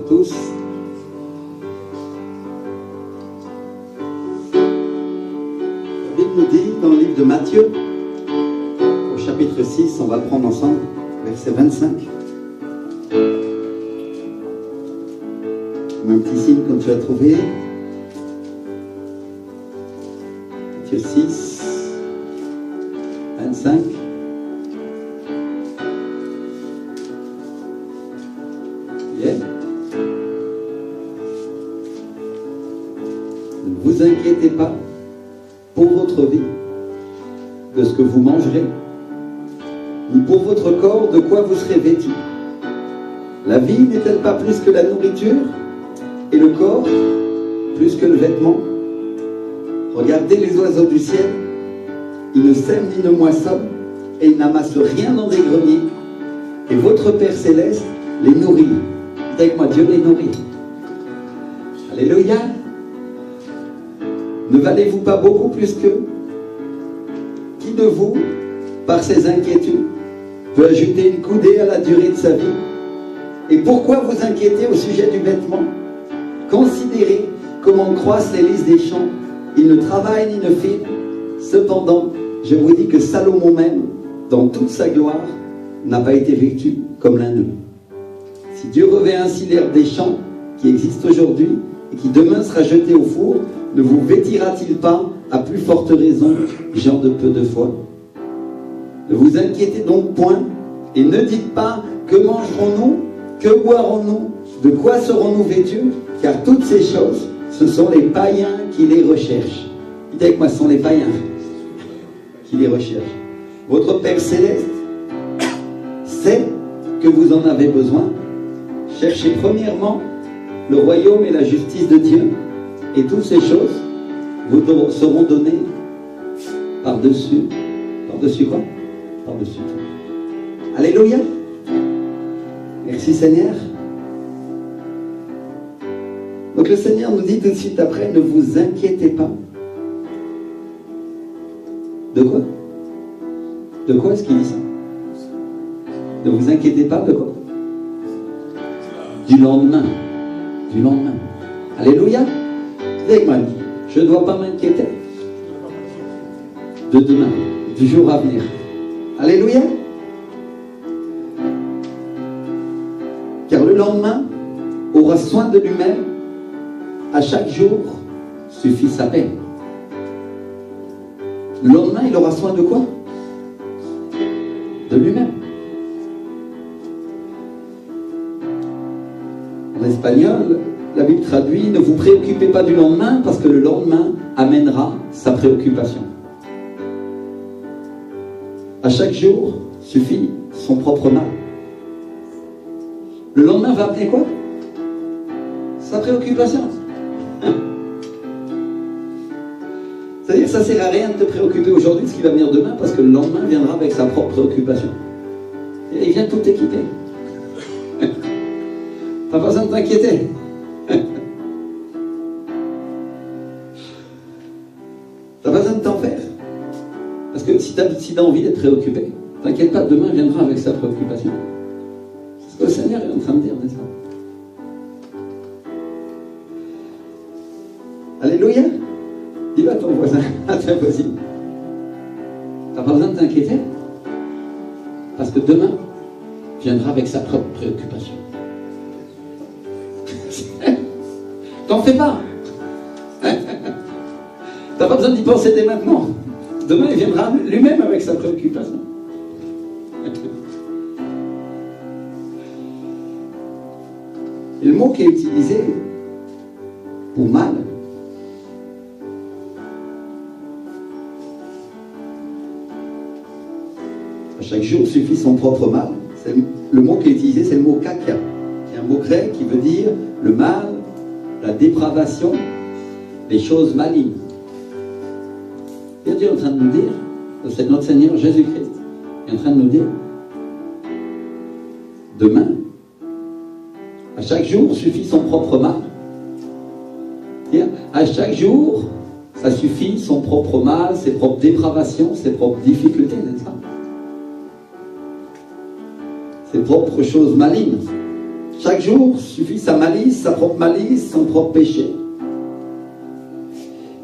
tous. La Bible nous dit dans le livre de Matthieu, au chapitre 6, on va le prendre ensemble, verset 25. Un petit signe quand tu as trouvé. Matthieu 6, 25. Yeah. Ne vous inquiétez pas pour votre vie, de ce que vous mangerez, ni pour votre corps, de quoi vous serez vêtus. La vie n'est-elle pas plus que la nourriture, et le corps plus que le vêtement? Regardez les oiseaux du ciel, ils ne sèment ni ne moissonnent, et ils n'amassent rien dans des greniers, et votre Père Céleste les nourrit. Dites avec moi, Dieu les nourrit. Alléluia. Ne valez-vous pas beaucoup plus qu'eux? Qui de vous, par ses inquiétudes, peut ajouter une coudée à la durée de sa vie? Et pourquoi vous inquiétez au sujet du vêtement? Considérez comment croissent les lys des champs. Ils ne travaillent ni ne filent. Cependant, je vous dis que Salomon même, dans toute sa gloire, n'a pas été vêtu comme l'un d'eux. Si Dieu revêt ainsi l'herbe des champs, qui existe aujourd'hui, et qui demain sera jetée au four, ne vous vêtira-t-il pas à plus forte raison, gens de peu de foi? Ne vous inquiétez donc point, et ne dites pas que mangerons-nous, que boirons-nous, de quoi serons-nous vêtus, car toutes ces choses, ce sont les païens qui les recherchent. Dites avec moi, ce sont les païens qui les recherchent. Votre Père Céleste sait que vous en avez besoin. Cherchez premièrement le royaume et la justice de Dieu, et toutes ces choses vous seront données par-dessus. Par-dessus quoi? Par-dessus tout. Alléluia. Merci Seigneur. Donc le Seigneur nous dit tout de suite après, ne vous inquiétez pas. De quoi? De quoi est-ce qu'il dit ça? Ne vous inquiétez pas de quoi? Du lendemain. Du lendemain. Alléluia. Avec moi, je ne dois pas m'inquiéter de demain, du jour à venir. Alléluia. Car le lendemain aura soin de lui-même. À chaque jour suffit sa peine. Le lendemain, il aura soin de quoi? De lui-même. En espagnol, la Bible traduit, ne vous préoccupez pas du lendemain, parce que le lendemain amènera sa préoccupation. À chaque jour suffit son propre mal. Le lendemain va amener quoi? Sa préoccupation. C'est-à-dire que ça ne sert à rien de te préoccuper aujourd'hui de ce qui va venir demain, parce que le lendemain viendra avec sa propre préoccupation. Et il vient tout équiper. T'as pas besoin de t'inquiéter. T'as pas besoin de t'en faire. Parce que si t'as envie d'être préoccupé, t'inquiète pas, demain viendra avec sa préoccupation. C'est ce que le Seigneur est en train de dire, n'est-ce pas? Alléluia. Dis-le à ton voisin, à ta voisine. T'as pas besoin de t'inquiéter. Parce que demain viendra avec sa propre préoccupation. T'en fais pas. T'as pas besoin d'y penser dès maintenant. Demain, il viendra lui-même avec sa préoccupation. Et le mot qui est utilisé pour mal, à chaque jour suffit son propre mal. Le mot qui est utilisé, c'est le mot kakia, qui est un mot grec qui veut dire le mal, la dépravation, les choses malignes. Et Dieu est en train de nous dire, c'est notre Seigneur Jésus-Christ, qui est en train de nous dire, demain, à chaque jour suffit son propre mal. À chaque jour, ça suffit son propre mal, ses propres dépravations, ses propres difficultés, n'est-ce pas? Ses propres choses malignes. Chaque jour suffit sa malice, sa propre malice, son propre péché.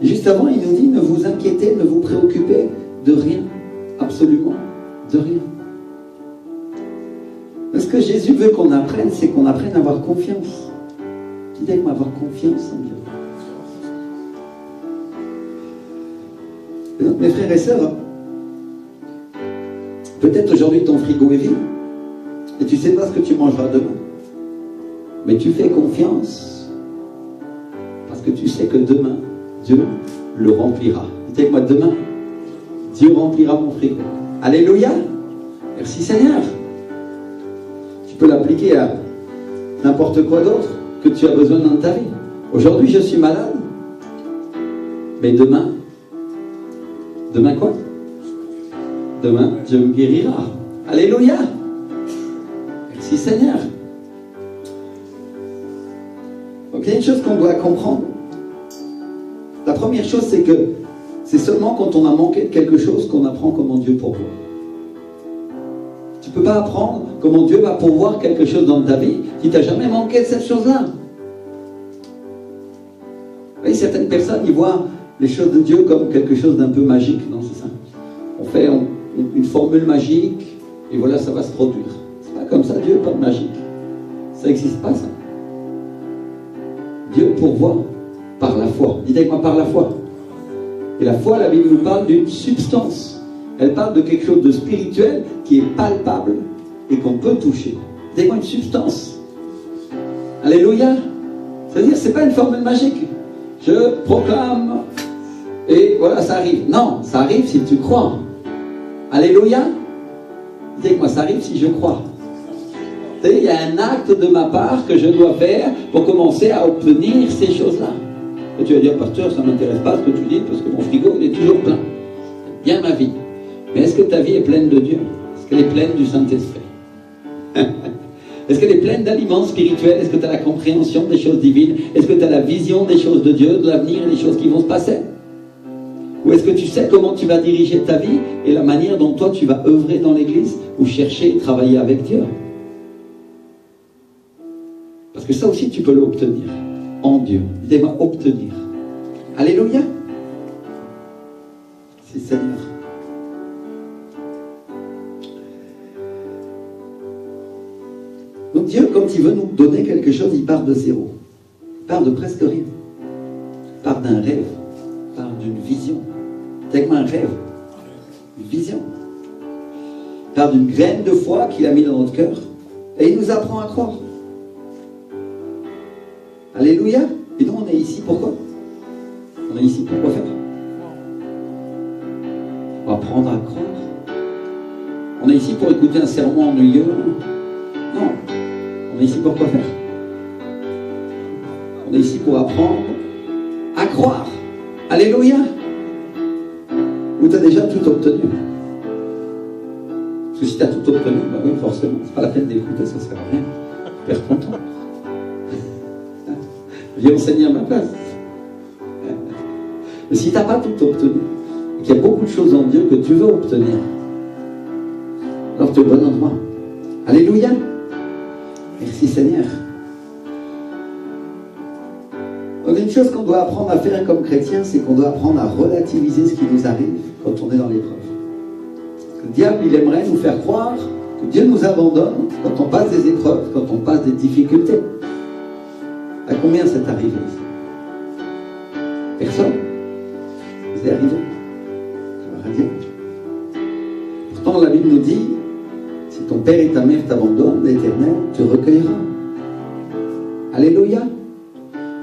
Et juste avant, il nous dit, ne vous inquiétez, ne vous préoccupez de rien, absolument de rien. Mais ce que Jésus veut qu'on apprenne, c'est qu'on apprenne à avoir confiance. Dites avec moi, avoir confiance en Dieu. Et donc, mes frères et sœurs, peut-être aujourd'hui ton frigo est vide et tu ne sais pas ce que tu mangeras demain. Mais tu fais confiance parce que tu sais que demain, Dieu le remplira. Dites avec moi, demain, Dieu remplira mon frigo. Alléluia. Merci Seigneur. Tu peux l'appliquer à n'importe quoi d'autre que tu as besoin dans ta vie. Aujourd'hui, je suis malade. Mais demain quoi? Demain, Dieu me guérira. Alléluia. Merci Seigneur. Donc il y a une chose qu'on doit comprendre. La première chose, c'est que c'est seulement quand on a manqué de quelque chose qu'on apprend comment Dieu pourvoit. Tu ne peux pas apprendre comment Dieu va pourvoir quelque chose dans ta vie si tu n'as jamais manqué de cette chose-là. Vous voyez, certaines personnes, ils voient les choses de Dieu comme quelque chose d'un peu magique. Non, c'est ça. On fait une formule magique et voilà, ça va se produire. C'est pas comme ça, Dieu, pas de magique. Ça n'existe pas, ça. Dieu pourvoit par la foi. Dites avec moi, par la foi. Et la foi, la Bible nous parle d'une substance. Elle parle de quelque chose de spirituel qui est palpable et qu'on peut toucher. Dites avec moi, une substance. Alléluia. C'est-à-dire, ce n'est pas une formule magique. Je proclame et voilà, ça arrive. Non, ça arrive si tu crois. Alléluia. Dites avec moi, ça arrive si je crois. Il y a un acte de ma part que je dois faire pour commencer à obtenir ces choses-là. Et tu vas dire, pasteur, ça ne m'intéresse pas ce que tu dis parce que mon frigo, il est toujours plein. Bien ma vie. Mais est-ce que ta vie est pleine de Dieu? Est-ce qu'elle est pleine du Saint-Esprit? Est-ce qu'elle est pleine d'aliments spirituels? Est-ce que tu as la compréhension des choses divines? Est-ce que tu as la vision des choses de Dieu, de l'avenir et des choses qui vont se passer? Ou est-ce que tu sais comment tu vas diriger ta vie et la manière dont toi tu vas œuvrer dans l'église ou chercher et travailler avec Dieu? Parce que ça aussi tu peux l'obtenir en Dieu. Dis-moi, obtenir. Alléluia. C'est Seigneur. Donc Dieu, quand il veut nous donner quelque chose, il part de zéro. Il part de presque rien. Il part d'un rêve. Il part d'une vision. C'est un rêve. Une vision. Il part d'une graine de foi qu'il a mis dans notre cœur. Et il nous apprend à croire. Alléluia. Et nous, on est ici pourquoi? On est ici pour quoi faire? Pour apprendre à croire. On est ici pour écouter un sermon ennuyeux? Non. On est ici pour quoi faire? On est ici pour apprendre à croire. Alléluia. Ou tu as déjà tout obtenu? Parce que si tu as tout obtenu, bah oui, forcément, c'est pas la peine d'écouter, ça ne sert à rien. Tu perds ton temps. Viens enseigner à ma place. Mais si tu n'as pas tout obtenu, et qu'il y a beaucoup de choses en Dieu que tu veux obtenir, alors tu es au bon endroit. Alléluia. Merci Seigneur. Donc une chose qu'on doit apprendre à faire comme chrétien, c'est qu'on doit apprendre à relativiser ce qui nous arrive quand on est dans l'épreuve. Le diable, il aimerait nous faire croire que Dieu nous abandonne quand on passe des épreuves, quand on passe des difficultés. À combien c'est arrivé ici? Personne? Vous êtes arrivé? Ça va rien. Pourtant la Bible nous dit, si ton père et ta mère t'abandonnent, l'Éternel te recueillera. Alléluia.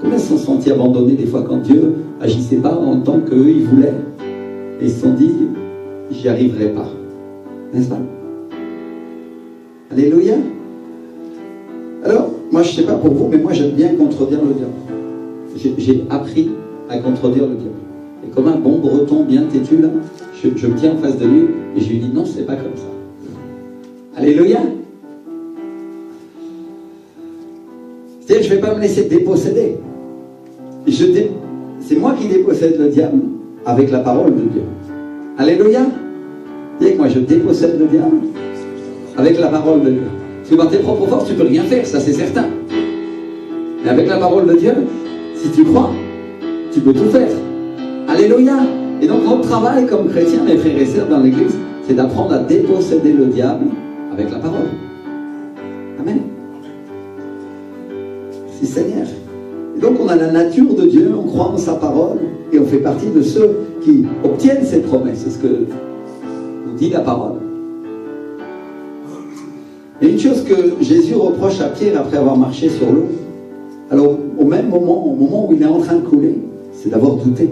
Combien se sont sentis abandonnés des fois quand Dieu agissait pas en tant qu'eux ils voulaient? Et ils se sont dit, j'y arriverai pas. N'est-ce pas? Alléluia. Alors, moi je ne sais pas pour vous, mais moi j'aime bien contredire le diable. J'ai appris à contredire le diable. Et comme un bon breton bien têtu là, je me tiens en face de lui et je lui dis non, c'est pas comme ça. Alléluia. C'est-à-dire je ne vais pas me laisser déposséder. C'est moi qui dépossède le diable avec la parole de Dieu. Alléluia. Dis avec moi, je dépossède le diable avec la parole de Dieu. Parce que par tes propres forces, tu ne peux rien faire, ça c'est certain. Mais avec la parole de Dieu, si tu crois, tu peux tout faire. Alléluia. Et donc notre travail comme chrétiens, mes frères et sœurs dans l'église, c'est d'apprendre à déposséder le diable avec la parole. Amen. Si Seigneur. Et donc on a la nature de Dieu, on croit en sa parole, et on fait partie de ceux qui obtiennent ses promesses. C'est ce que nous dit la parole. Et une chose que Jésus reproche à Pierre après avoir marché sur l'eau, alors au même moment, au moment où il est en train de couler, c'est d'avoir douté.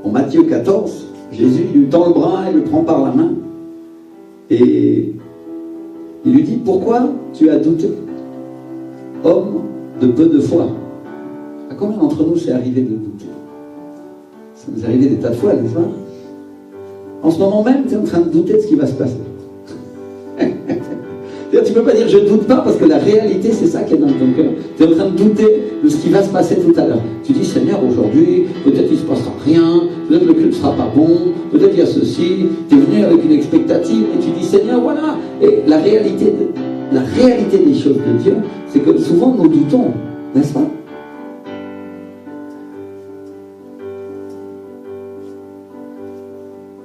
En Matthieu 14, Jésus lui tend le bras et le prend par la main. Et il lui dit, pourquoi tu as douté, homme de peu de foi? À combien d'entre nous c'est arrivé de douter? Ça nous est arrivé des tas de fois, n'est-ce pas? En ce moment même, tu es en train de douter de ce qui va se passer. Tu ne peux pas dire je ne doute pas, parce que la réalité c'est ça qui est dans ton cœur. Tu es en train de douter de ce qui va se passer tout à l'heure. Tu dis Seigneur, aujourd'hui, peut-être il ne se passera rien, peut-être le culte ne sera pas bon, peut-être il y a ceci. Tu es venu avec une expectative et tu dis Seigneur, voilà. Et la réalité des choses de Dieu, c'est que souvent nous doutons, n'est-ce pas?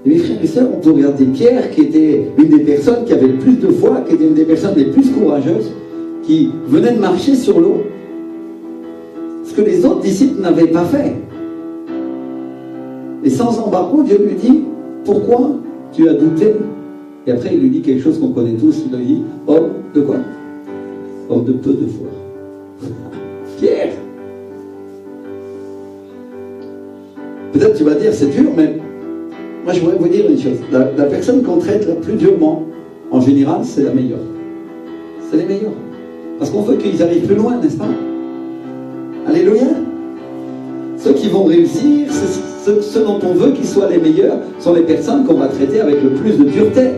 Et mes frères et sœurs, on peut regarder Pierre, qui était une des personnes qui avait le plus de foi, qui était une des personnes les plus courageuses, qui venait de marcher sur l'eau. Ce que les autres disciples n'avaient pas fait. Et sans embargo, Dieu lui dit, pourquoi tu as douté? Et après, il lui dit quelque chose qu'on connaît tous, il lui dit, homme de quoi? Homme de peu de foi. Pierre! Peut-être tu vas dire, c'est dur, mais moi, je voudrais vous dire une chose. La personne qu'on traite la plus durement, en général, c'est la meilleure. C'est les meilleurs. Parce qu'on veut qu'ils arrivent plus loin, n'est-ce pas? Alléluia. Ceux qui vont réussir, ceux dont on veut qu'ils soient les meilleurs, sont les personnes qu'on va traiter avec le plus de dureté.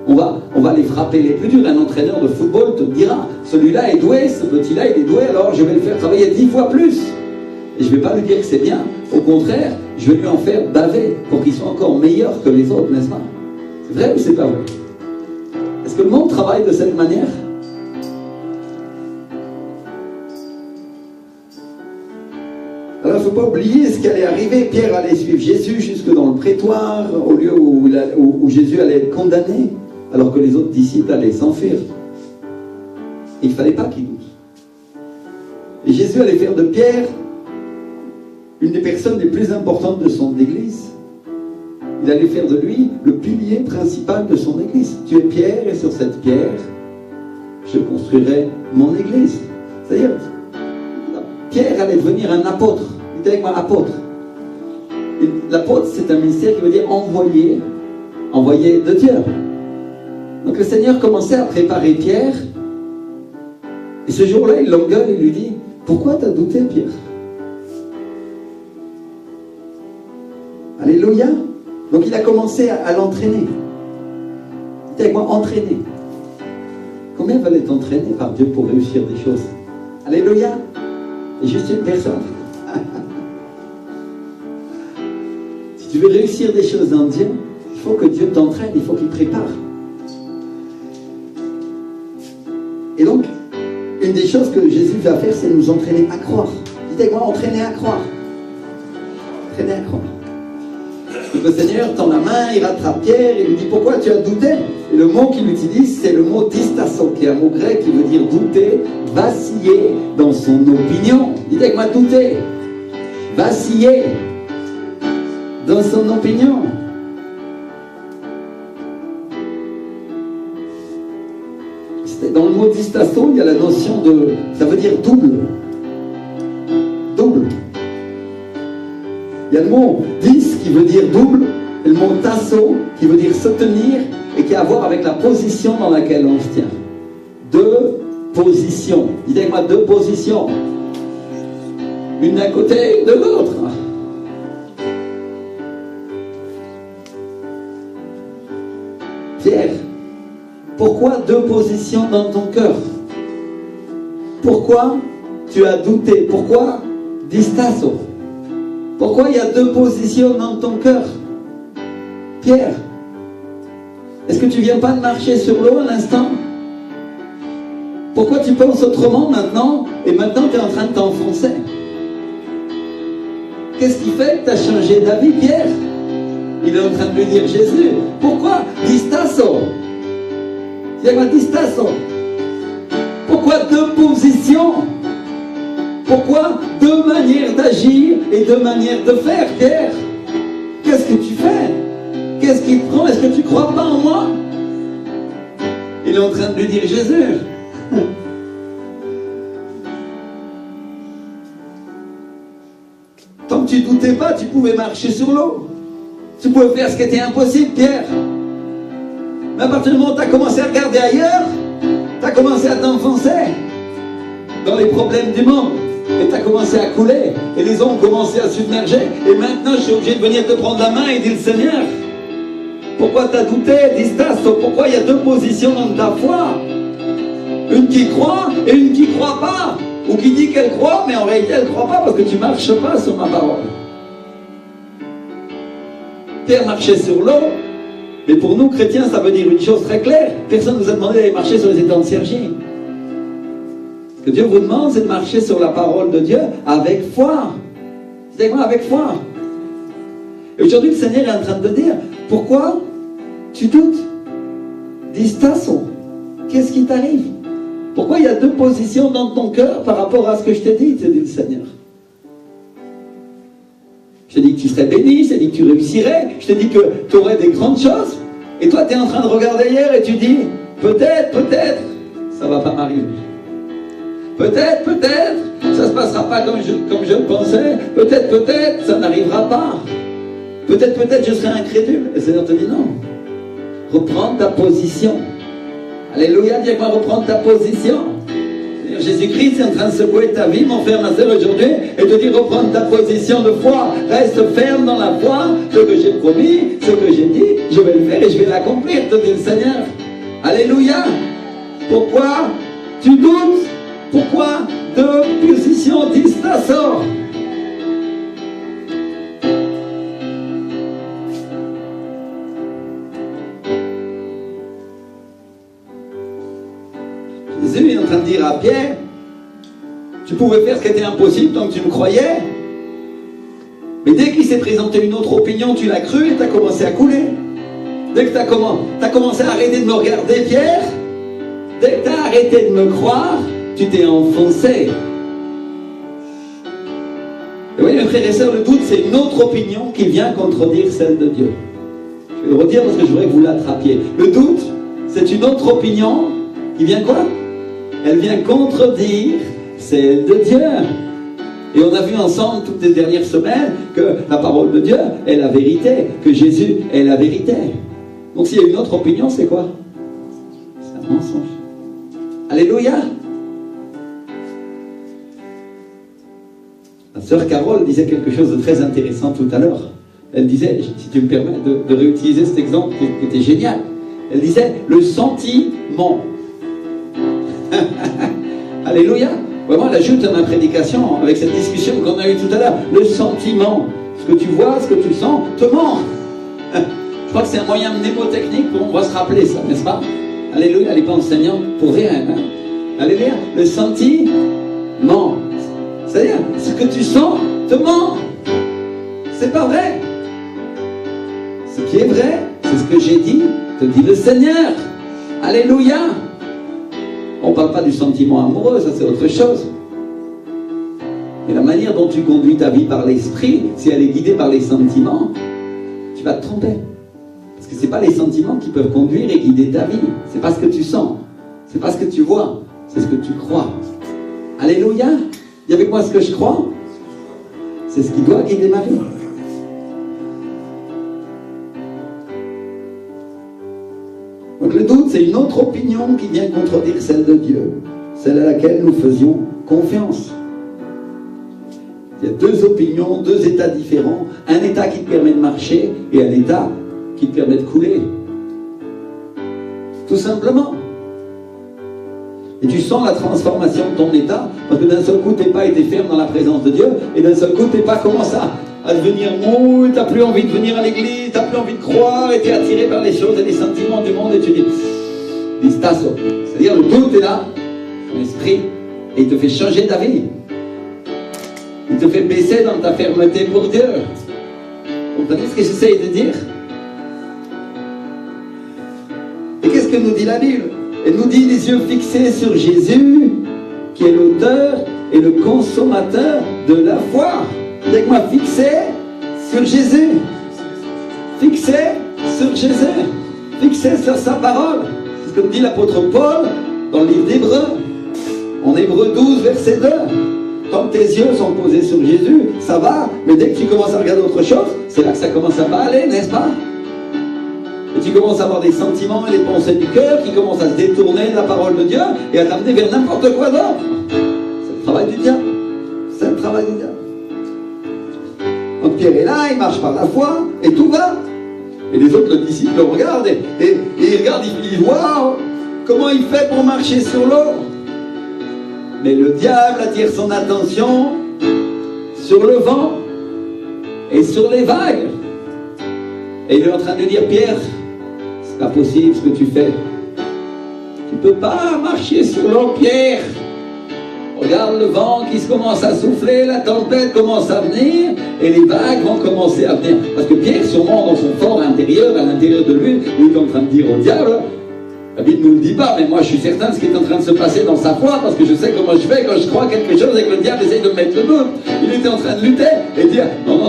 On va les frapper les plus durs. Un entraîneur de football te dira, celui-là est doué, ce petit-là il est doué, alors je vais le faire travailler 10 fois plus. Et je ne vais pas lui dire que c'est bien. Au contraire, je vais lui en faire baver pour qu'il soit encore meilleur que les autres, n'est-ce pas? C'est vrai ou c'est pas vrai? Est-ce que le monde travaille de cette manière? Alors il ne faut pas oublier ce qui allait arriver. Pierre allait suivre Jésus jusque dans le prétoire, au lieu où Jésus allait être condamné, alors que les autres disciples allaient s'enfuir. Il ne fallait pas qu'il doute. Et Jésus allait faire de Pierre une des personnes les plus importantes de son église. Il allait faire de lui le pilier principal de son église. Tu es Pierre, et sur cette pierre, je construirai mon église. C'est-à-dire, Pierre allait devenir un apôtre. Dites avec moi, apôtre. L'apôtre, c'est un ministère qui veut dire envoyé de Dieu. Donc le Seigneur commençait à préparer Pierre. Et ce jour-là, il l'engueule et lui dit, pourquoi tu as douté, Pierre? Alléluia. Donc il a commencé à l'entraîner. Dites avec moi, entraîner. Combien veulent être entraînés par Dieu pour réussir des choses? Alléluia. Et juste une personne. Si tu veux réussir des choses dans Dieu, il faut que Dieu t'entraîne, il faut qu'il prépare. Et donc, une des choses que Jésus va faire, c'est nous entraîner à croire. Dites avec moi, entraîner à croire. Entraîner à croire. Donc le Seigneur tend la main, il rattrape Pierre, il lui dit pourquoi tu as douté? Et le mot qu'il utilise, c'est le mot distasso, qui est un mot grec qui veut dire douter, vaciller dans son opinion. Dites avec moi, douter, vaciller dans son opinion. Dans le mot distasso, il y a la notion de, ça veut dire double. Double. Il y a le mot dis qui veut dire double, et le mot tasso qui veut dire se tenir et qui a à voir avec la position dans laquelle on se tient. Deux positions. Dites avec moi, deux positions. Une d'un côté, une de l'autre. Pierre, pourquoi deux positions dans ton cœur? Pourquoi tu as douté? Pourquoi distasso? Pourquoi il y a deux positions dans ton cœur? Pierre, est-ce que tu ne viens pas de marcher sur l'eau à l'instant? Pourquoi tu penses autrement maintenant et maintenant tu es en train de t'enfoncer? Qu'est-ce qui fait que tu as changé d'avis, Pierre? Il est en train de lui dire, Jésus, pourquoi distasso? C'est quoi distasso? Pourquoi deux positions? Pourquoi deux manières d'agir et deux manières de faire, Pierre? Qu'est-ce que tu fais? Qu'est-ce qui te prend? Est-ce que tu ne crois pas en moi? Il est en train de lui dire, Jésus, tant que tu ne doutais pas, tu pouvais marcher sur l'eau. Tu pouvais faire ce qui était impossible, Pierre. Mais à partir du moment où tu as commencé à regarder ailleurs, tu as commencé à t'enfoncer dans les problèmes du monde. Et tu as commencé à couler. Et les eaux ont commencé à submerger. Et maintenant, je suis obligé de venir te prendre la main et dire, Seigneur, pourquoi tu as douté? Distasso, pourquoi il y a deux positions dans ta foi? Une qui croit et une qui ne croit pas. Ou qui dit qu'elle croit, mais en réalité elle ne croit pas parce que tu ne marches pas sur ma parole. Pierre marchait sur l'eau, mais pour nous chrétiens, ça veut dire une chose très claire. Personne ne nous a demandé d'aller marcher sur les étangs de Cergy. Ce que Dieu vous demande, c'est de marcher sur la parole de Dieu avec foi. C'est quoi avec foi? Et aujourd'hui, le Seigneur est en train de te dire, pourquoi tu doutes? Distasso. Qu'est-ce qui t'arrive? Pourquoi il y a deux positions dans ton cœur par rapport à ce que je t'ai dit, te dit le Seigneur? Je t'ai dit que tu serais béni, je t'ai dit que tu réussirais, je t'ai dit que tu aurais des grandes choses. Et toi, tu es en train de regarder ailleurs et tu dis, peut-être, ça ne va pas m'arriver. Peut-être, ça ne se passera pas comme je le pensais. Peut-être, ça n'arrivera pas. Peut-être, je serai incrédule. Et le Seigneur te dit non. Reprends ta position. Alléluia, dis moi reprendre ta position. Jésus-Christ est en train de secouer ta vie, mon frère, ma soeur, aujourd'hui, et te dire reprendre ta position de foi. Reste ferme dans la foi. Ce que j'ai promis, ce que j'ai dit, je vais le faire et je vais l'accomplir, te dit le Seigneur. Alléluia. Pourquoi tu doutes? Pourquoi deux positions distasso? Jésus est en train de dire à Pierre, tu pouvais faire ce qui était impossible tant que tu me croyais. Mais dès qu'il s'est présenté une autre opinion, tu l'as cru et tu as commencé à couler. Dès que tu as commencé à arrêter de me regarder, Pierre, dès que tu as arrêté de me croire, tu t'es enfoncé. Et oui, mes frères et sœurs, le doute, c'est une autre opinion qui vient contredire celle de Dieu. Je vais le redire parce que je voudrais que vous l'attrapiez. Le doute, c'est une autre opinion qui vient quoi? Elle vient contredire celle de Dieu. Et on a vu ensemble toutes les dernières semaines que la parole de Dieu est la vérité, que Jésus est la vérité. Donc s'il y a une autre opinion, c'est quoi? C'est un mensonge. Alléluia. La sœur Carole disait quelque chose de très intéressant tout à l'heure. Elle disait, si tu me permets de réutiliser cet exemple qui était génial, elle disait le sentiment. Alléluia. Vraiment, elle ajoute à ma prédication avec cette discussion qu'on a eue tout à l'heure. Le sentiment, ce que tu vois, ce que tu sens, te ment. Je crois que c'est un moyen mnémotechnique on va se rappeler ça, n'est-ce pas? Alléluia, elle n'est pas enseignante pour rien. Hein? Alléluia. Le sentiment, c'est-à-dire ce que tu sens te ment. C'est pas vrai. Ce qui est vrai, c'est ce que j'ai dit, te dit le Seigneur. Alléluia. On ne parle pas du sentiment amoureux, ça c'est autre chose. Mais la manière dont tu conduis ta vie par l'esprit, si elle est guidée par les sentiments, tu vas te tromper. Parce que ce n'est pas les sentiments qui peuvent conduire et guider ta vie. Ce n'est pas ce que tu sens, ce n'est pas ce que tu vois, c'est ce que tu crois. Alléluia. Dis avec moi ce que je crois. C'est ce qui doit guider ma vie. Donc le doute, c'est une autre opinion qui vient contredire celle de Dieu, celle à laquelle nous faisions confiance. Il y a deux opinions, deux états différents, un état qui te permet de marcher et un état qui te permet de couler. Tout simplement. Et tu sens la transformation de ton état, parce que d'un seul coup, tes pas étaient fermes dans la présence de Dieu, et d'un seul coup, tes pas commencent à devenir mou, tu n'as plus envie de venir à l'église, tu n'as plus envie de croire, et tu es attiré par les choses et les sentiments du monde, et tu dis, distasso. C'est-à-dire le doute est là, ton esprit et il te fait changer d'avis. Il te fait baisser dans ta fermeté pour Dieu. Vous comprenez ce que j'essaye de dire? Et qu'est-ce que nous dit la Bible? Elle nous dit les yeux fixés sur Jésus, qui est l'auteur et le consommateur de la foi. Avec moi, fixé sur Jésus. Fixé sur Jésus. Fixé sur sa parole. C'est ce que nous dit l'apôtre Paul dans le livre d'Hébreux. En Hébreux 12, verset 2. Quand tes yeux sont posés sur Jésus, ça va, mais dès que tu commences à regarder autre chose, c'est là que ça commence à pas aller, n'est-ce pas? Et tu commences à avoir des sentiments et des pensées du cœur qui commencent à se détourner de la parole de Dieu et à t'amener vers n'importe quoi d'autre. C'est le travail du diable. C'est le travail du diable. Donc Pierre est là, il marche par la foi et tout va. Et les autres disciples le regardent et ils regardent, ils disent waouh, comment il fait pour marcher sur l'eau? Mais le diable attire son attention sur le vent et sur les vagues. Et il est en train de dire, Pierre, c'est pas possible ce que tu fais. Tu peux pas marcher sur l'eau, Pierre. Regarde le vent qui commence à souffler, la tempête commence à venir et les vagues vont commencer à venir. Parce que Pierre, sûrement dans son fort intérieur, à l'intérieur de lui, il est en train de dire au diable, la Bible ne nous le dit pas, mais moi je suis certain de ce qui est en train de se passer dans sa foi, parce que je sais comment je fais quand je crois quelque chose et que le diable essaye de me mettre le doute. Il était en train de lutter et dire non,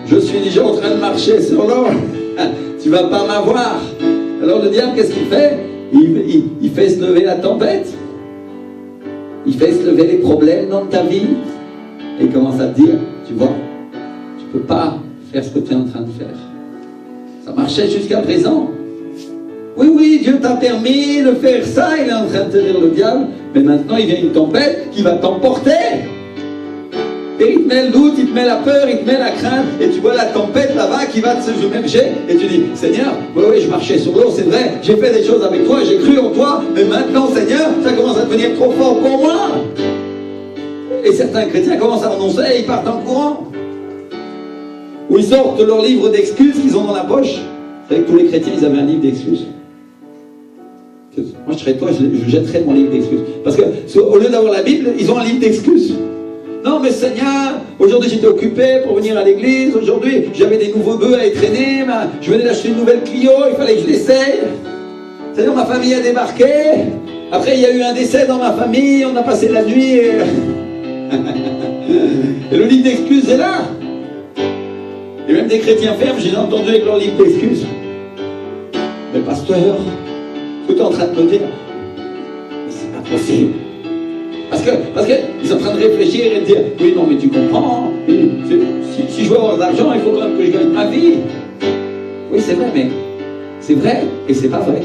je suis déjà en train de marcher sur l'eau, tu vas pas m'avoir. Alors le diable, qu'est-ce qu'il fait? Il fait se lever la tempête, il fait se lever les problèmes dans ta vie et il commence à te dire, tu vois, tu peux pas faire ce que tu es en train de faire. Ça marchait jusqu'à présent. Oui, Dieu t'a permis de faire ça, il est en train de te dire le diable, mais maintenant il vient une tempête qui va t'emporter. Et il te met le doute, il te met la peur, il te met la crainte, et tu vois la tempête là-bas qui va te submerger, et tu dis, Seigneur, oui, je marchais sur l'eau, c'est vrai, j'ai fait des choses avec toi, j'ai cru en toi, mais maintenant, Seigneur, ça commence à devenir trop fort pour moi. Et certains chrétiens commencent à renoncer et ils partent en courant. Ou ils sortent leur livre d'excuses qu'ils ont dans la poche. Vous savez que tous les chrétiens, ils avaient un livre d'excuses. Moi, je serais toi, je jetterais mon livre d'excuses. Parce qu'au lieu d'avoir la Bible, ils ont un livre d'excuses. Non, mais Seigneur, aujourd'hui j'étais occupé pour venir à l'église. Aujourd'hui, j'avais des nouveaux bœufs à étraîner. Je venais d'acheter une nouvelle Clio, il fallait que je l'essaye. Seigneur, ma famille a débarqué. Après, il y a eu un décès dans ma famille. On a passé la nuit. Et le livre d'excuses est là. Et même des chrétiens fermes, j'ai entendu avec leur livre d'excuses. Mais pasteur, ce que tu es en train de me dire, mais c'est pas possible. Parce qu'ils sont en train de réfléchir et de dire, oui, non, mais tu comprends, si je veux avoir de l'argent, il faut quand même que je gagne ma vie. Oui, c'est vrai, mais c'est vrai et c'est pas vrai.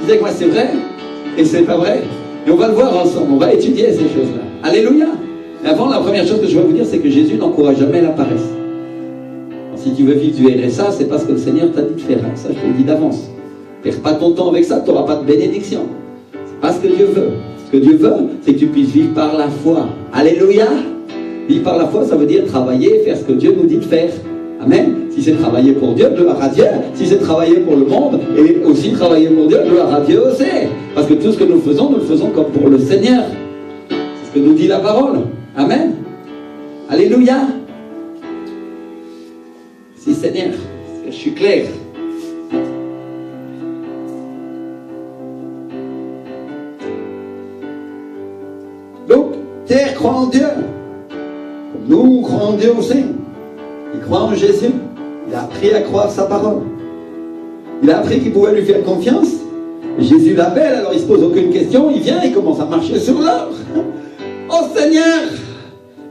Vous savez quoi, c'est vrai et c'est pas vrai. Et on va le voir ensemble, on va étudier ces choses-là. Alléluia. Mais avant, la première chose que je vais vous dire, c'est que Jésus n'encourage jamais la paresse. Si tu veux vivre du RSA, c'est parce que le Seigneur t'a dit de faire. Ça, je te le dis d'avance. Perds pas ton temps avec ça, tu n'auras pas de bénédiction. C'est pas ce que Dieu veut. Ce que Dieu veut, c'est que tu puisses vivre par la foi. Alléluia. Vivre par la foi, ça veut dire travailler, faire ce que Dieu nous dit de faire. Amen. Si c'est travailler pour Dieu, gloire à Dieu. Si c'est travailler pour le monde, et aussi travailler pour Dieu, gloire à Dieu aussi. Parce que tout ce que nous le faisons comme pour le Seigneur. C'est ce que nous dit la parole. Amen. Alléluia. Si Seigneur, je suis clair. Donc, Pierre croit en Dieu. Comme nous croyons en Dieu aussi. Il croit en Jésus. Il a appris à croire sa parole. Il a appris qu'il pouvait lui faire confiance. Et Jésus l'appelle, alors il ne se pose aucune question. Il vient, il commence à marcher sur l'eau. Oh Seigneur,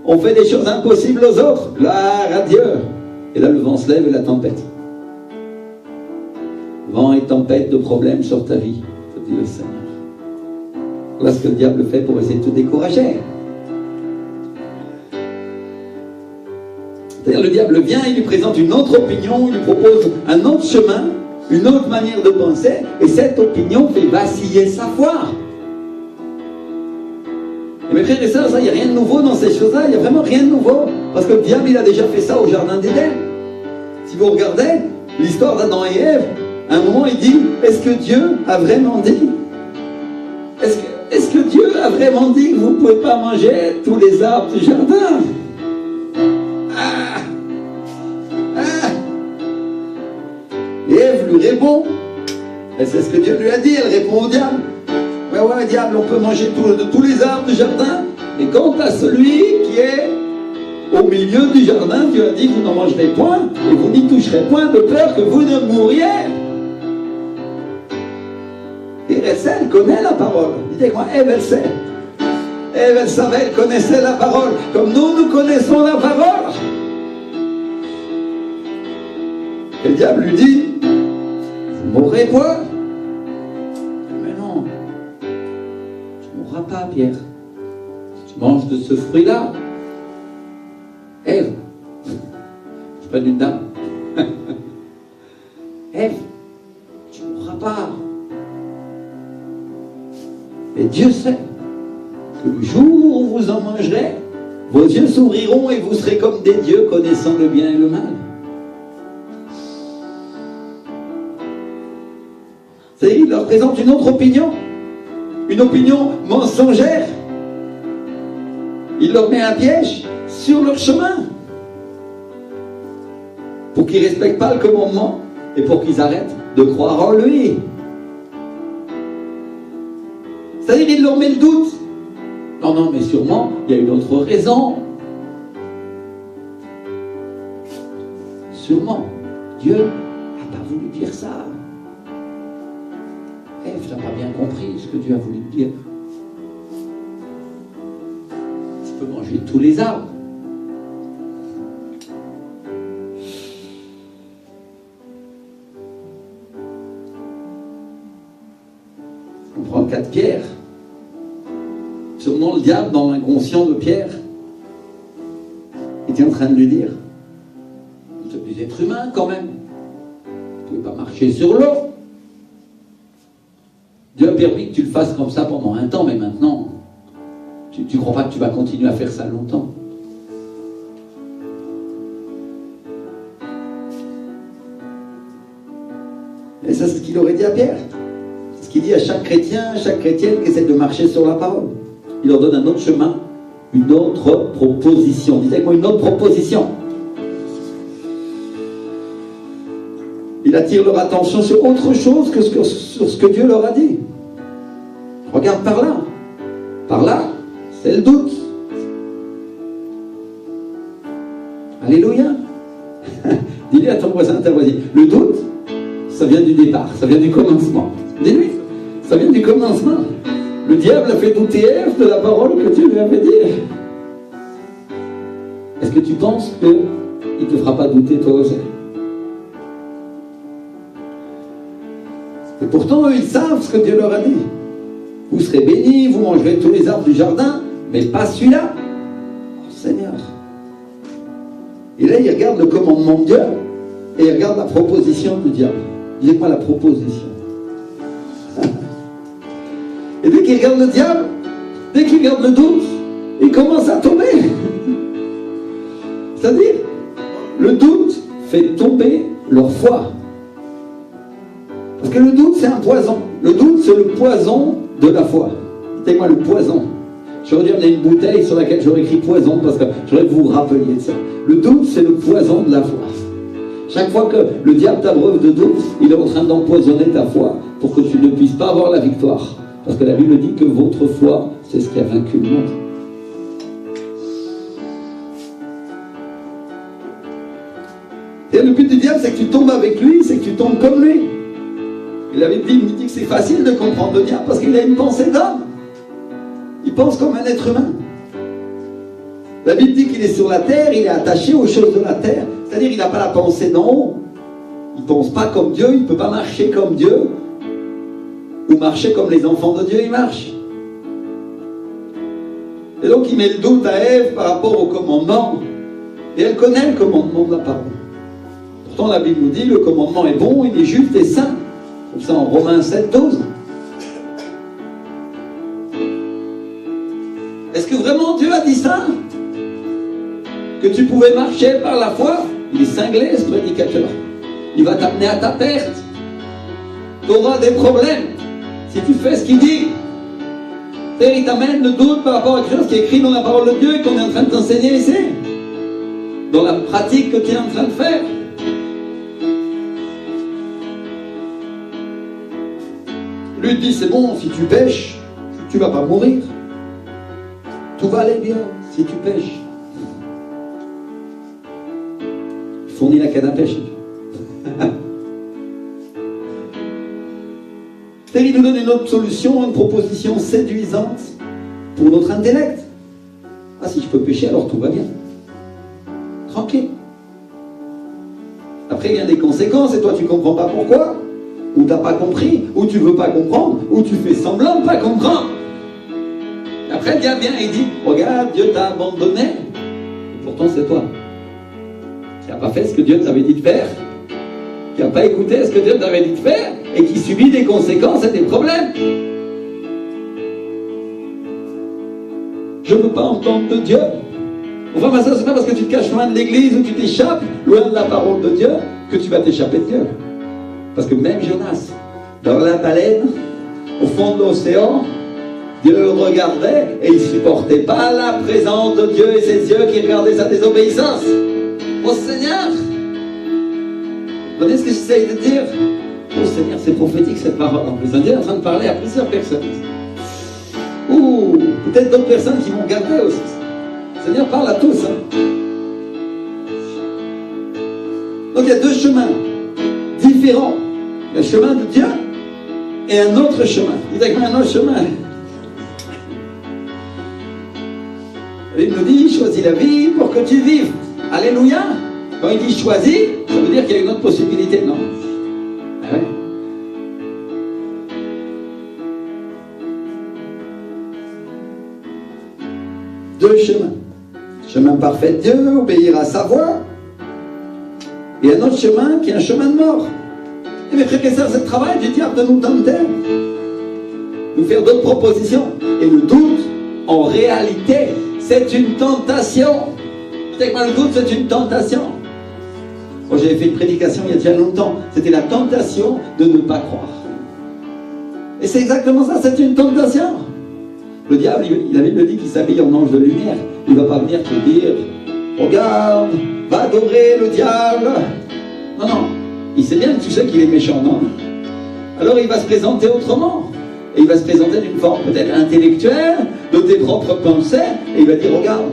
on fait des choses impossibles aux autres. Gloire à Dieu. Et là, le vent se lève et la tempête. Vent et tempête de problèmes sur ta vie, te dit le Seigneur. Voilà ce que le diable fait pour essayer de te décourager. C'est-à-dire, le diable vient, il lui présente une autre opinion, il lui propose un autre chemin, une autre manière de penser, et cette opinion fait vaciller sa foi. Et mes frères et sœurs, il n'y a rien de nouveau dans ces choses-là, il n'y a vraiment rien de nouveau. Parce que le diable, il a déjà fait ça au jardin d'Éden. Si vous regardez l'histoire d'Adam et Ève, à un moment, il dit, est-ce que Dieu a vraiment dit? Est-ce que Dieu a vraiment dit que vous ne pouvez pas manger tous les arbres du jardin? Et Ève lui répond, et c'est ce que Dieu lui a dit, elle répond au diable. Ouais, diable, on peut manger de tous les arbres du jardin, mais quant à celui qui est au milieu du jardin, Dieu a dit, vous n'en mangerez point, et vous n'y toucherez point, de peur que vous ne mouriez. Et elle connaît la parole. Dites-moi, Ève, elle sait. Ève, elle savait, elle connaissait la parole, comme nous connaissons la parole. Et le diable lui dit, vous mourrez point. Mais non, tu ne mourras pas, Pierre. Tu manges de ce fruit-là. Ève, je ne suis pas d'une dame. Ève, tu ne mourras pas. Mais Dieu sait que le jour où vous en mangerez, vos yeux s'ouvriront et vous serez comme des dieux connaissant le bien et le mal. C'est-à-dire, il leur présente une autre opinion, une opinion mensongère. Il leur met un piège sur leur chemin pour qu'ils ne respectent pas le commandement et pour qu'ils arrêtent de croire en lui. C'est-à-dire, il leur met le doute. Non, mais sûrement, il y a une autre raison. Sûrement, Dieu n'a pas voulu dire ça. Ève n'a pas bien compris ce que Dieu a voulu dire. Tu peux manger tous les arbres. On prend le cas de Pierre. Sûrement le diable, dans l'inconscient de Pierre, était en train de lui dire, vous êtes des êtres humains quand même. Vous ne pouvez pas marcher sur l'eau. Dieu a permis que tu le fasses comme ça pendant un temps, mais maintenant, tu ne crois pas que tu vas continuer à faire ça longtemps. Et ça, c'est ce qu'il aurait dit à Pierre. C'est ce qu'il dit à chaque chrétien, chaque chrétienne qui essaie de marcher sur la parole. Il leur donne un autre chemin, une autre proposition. Dites avec moi, une autre proposition. Il attire leur attention sur autre chose que sur ce que Dieu leur a dit. Regarde par là. Par là, c'est le doute. Alléluia. Dis-lui à ton voisin, à ta voisine. Le doute, ça vient du départ, ça vient du commencement. Dis-lui, ça vient du commencement. Le diable a fait douter Ève de la parole que Dieu lui avait dit. Est-ce que tu penses qu'il ne te fera pas douter toi aussi? Et pourtant, eux, ils savent ce que Dieu leur a dit. Vous serez bénis, vous mangerez tous les arbres du jardin, mais pas celui-là. Oh Seigneur. Et là, ils regardent le commandement de Dieu et ils regardent la proposition du diable. Dis-moi la proposition. Et dès qu'ils regardent le diable, dès qu'ils regardent le doute, ils commencent à tomber. C'est-à-dire, le doute fait tomber leur foi. Parce que le doute, c'est un poison. Le doute, c'est le poison de la foi. Dites-moi le poison. J'aurais dû amener une bouteille sur laquelle j'aurais écrit poison, parce que j'aurais que vous vous rappeliez de ça. Le doute, c'est le poison de la foi. Chaque fois que le diable t'abreuve de doute, il est en train d'empoisonner ta foi pour que tu ne puisses pas avoir la victoire. Parce que la Bible dit que votre foi, c'est ce qui a vaincu le monde. Et le but du diable, c'est que tu tombes avec lui, c'est que tu tombes comme lui. Et la Bible dit que c'est facile de comprendre le diable parce qu'il a une pensée d'homme. Il pense comme un être humain. La Bible dit qu'il est sur la terre, il est attaché aux choses de la terre. C'est-à-dire qu'il n'a pas la pensée d'en haut. Il ne pense pas comme Dieu, il ne peut pas marcher comme Dieu. Ou marcher comme les enfants de Dieu, ils marchent. Et donc il met le doute à Ève par rapport au commandement. Et elle connaît le commandement de la parole. Pourtant la Bible nous dit le commandement est bon, il est juste et saint. Comme ça en Romains 7, 12. Est-ce que vraiment Dieu a dit ça? Que tu pouvais marcher par la foi? Il est cinglé ce prédicateur. Il va t'amener à ta perte. Tu auras des problèmes si tu fais ce qu'il dit. C'est-à-dire, il t'amène le doute par rapport à quelque chose qui est écrit dans la parole de Dieu et qu'on est en train de t'enseigner ici. Dans la pratique que tu es en train de faire. Lui dit, c'est bon, si tu pêches, tu ne vas pas mourir. Tout va aller bien si tu pêches. Il fournit la canne à pêche. C'est-à-dire, il nous donne une autre solution, une proposition séduisante pour notre intellect. Ah, si je peux pêcher, alors tout va bien. Tranquille. Après, il y a des conséquences et toi, tu ne comprends pas pourquoi. Ou tu n'as pas compris, ou tu ne veux pas comprendre, ou tu fais semblant de ne pas comprendre. Et après, le gars vient et il dit, regarde, Dieu t'a abandonné. Et pourtant, c'est toi. Tu n'as pas fait ce que Dieu t'avait dit de faire. Tu n'as pas écouté ce que Dieu t'avait dit de faire. Et qui subit des conséquences et des problèmes. Je ne veux pas entendre de Dieu. Enfin, mais ça, c'est pas parce que tu te caches loin de l'église ou tu t'échappes loin de la parole de Dieu que tu vas t'échapper de Dieu. Parce que même Jonas, dans la baleine, au fond de l'océan, Dieu le regardait et il ne supportait pas la présence de Dieu et ses yeux qui regardaient sa désobéissance. Oh Seigneur! Vous comprenez ce que j'essaye de dire? Oh Seigneur, c'est prophétique cette parole en plus. Dieu est en train de parler à plusieurs personnes. Ou peut-être d'autres personnes qui vont garder aussi. Seigneur parle à tous. Hein. Donc il y a deux chemins différents. Le chemin de Dieu et un autre chemin. Vous avez un autre chemin. Il nous dit, choisis la vie pour que tu vives. Alléluia. Quand il dit choisis, ça veut dire qu'il y a une autre possibilité, non? Ah ouais. Deux chemins. Chemin parfait de Dieu, obéir à sa voix. Et un autre chemin qui est un chemin de mort. Et mes frères et sœurs, c'est le travail du diable de nous tenter. Nous faire d'autres propositions. Et le doute, en réalité, c'est une tentation. C'est quoi le doute? C'est une tentation. Moi, j'avais fait une prédication il y a déjà longtemps. C'était la tentation de ne pas croire. Et c'est exactement ça, c'est une tentation. Le diable, il avait dit qu'il s'habille en ange de lumière. Il ne va pas venir te dire, regarde, va adorer le diable. Non, non. Il sait bien que tu sais qu'il est méchant, non? Alors il va se présenter autrement. Et il va se présenter d'une forme peut-être intellectuelle, de tes propres pensées. Et il va dire, regarde,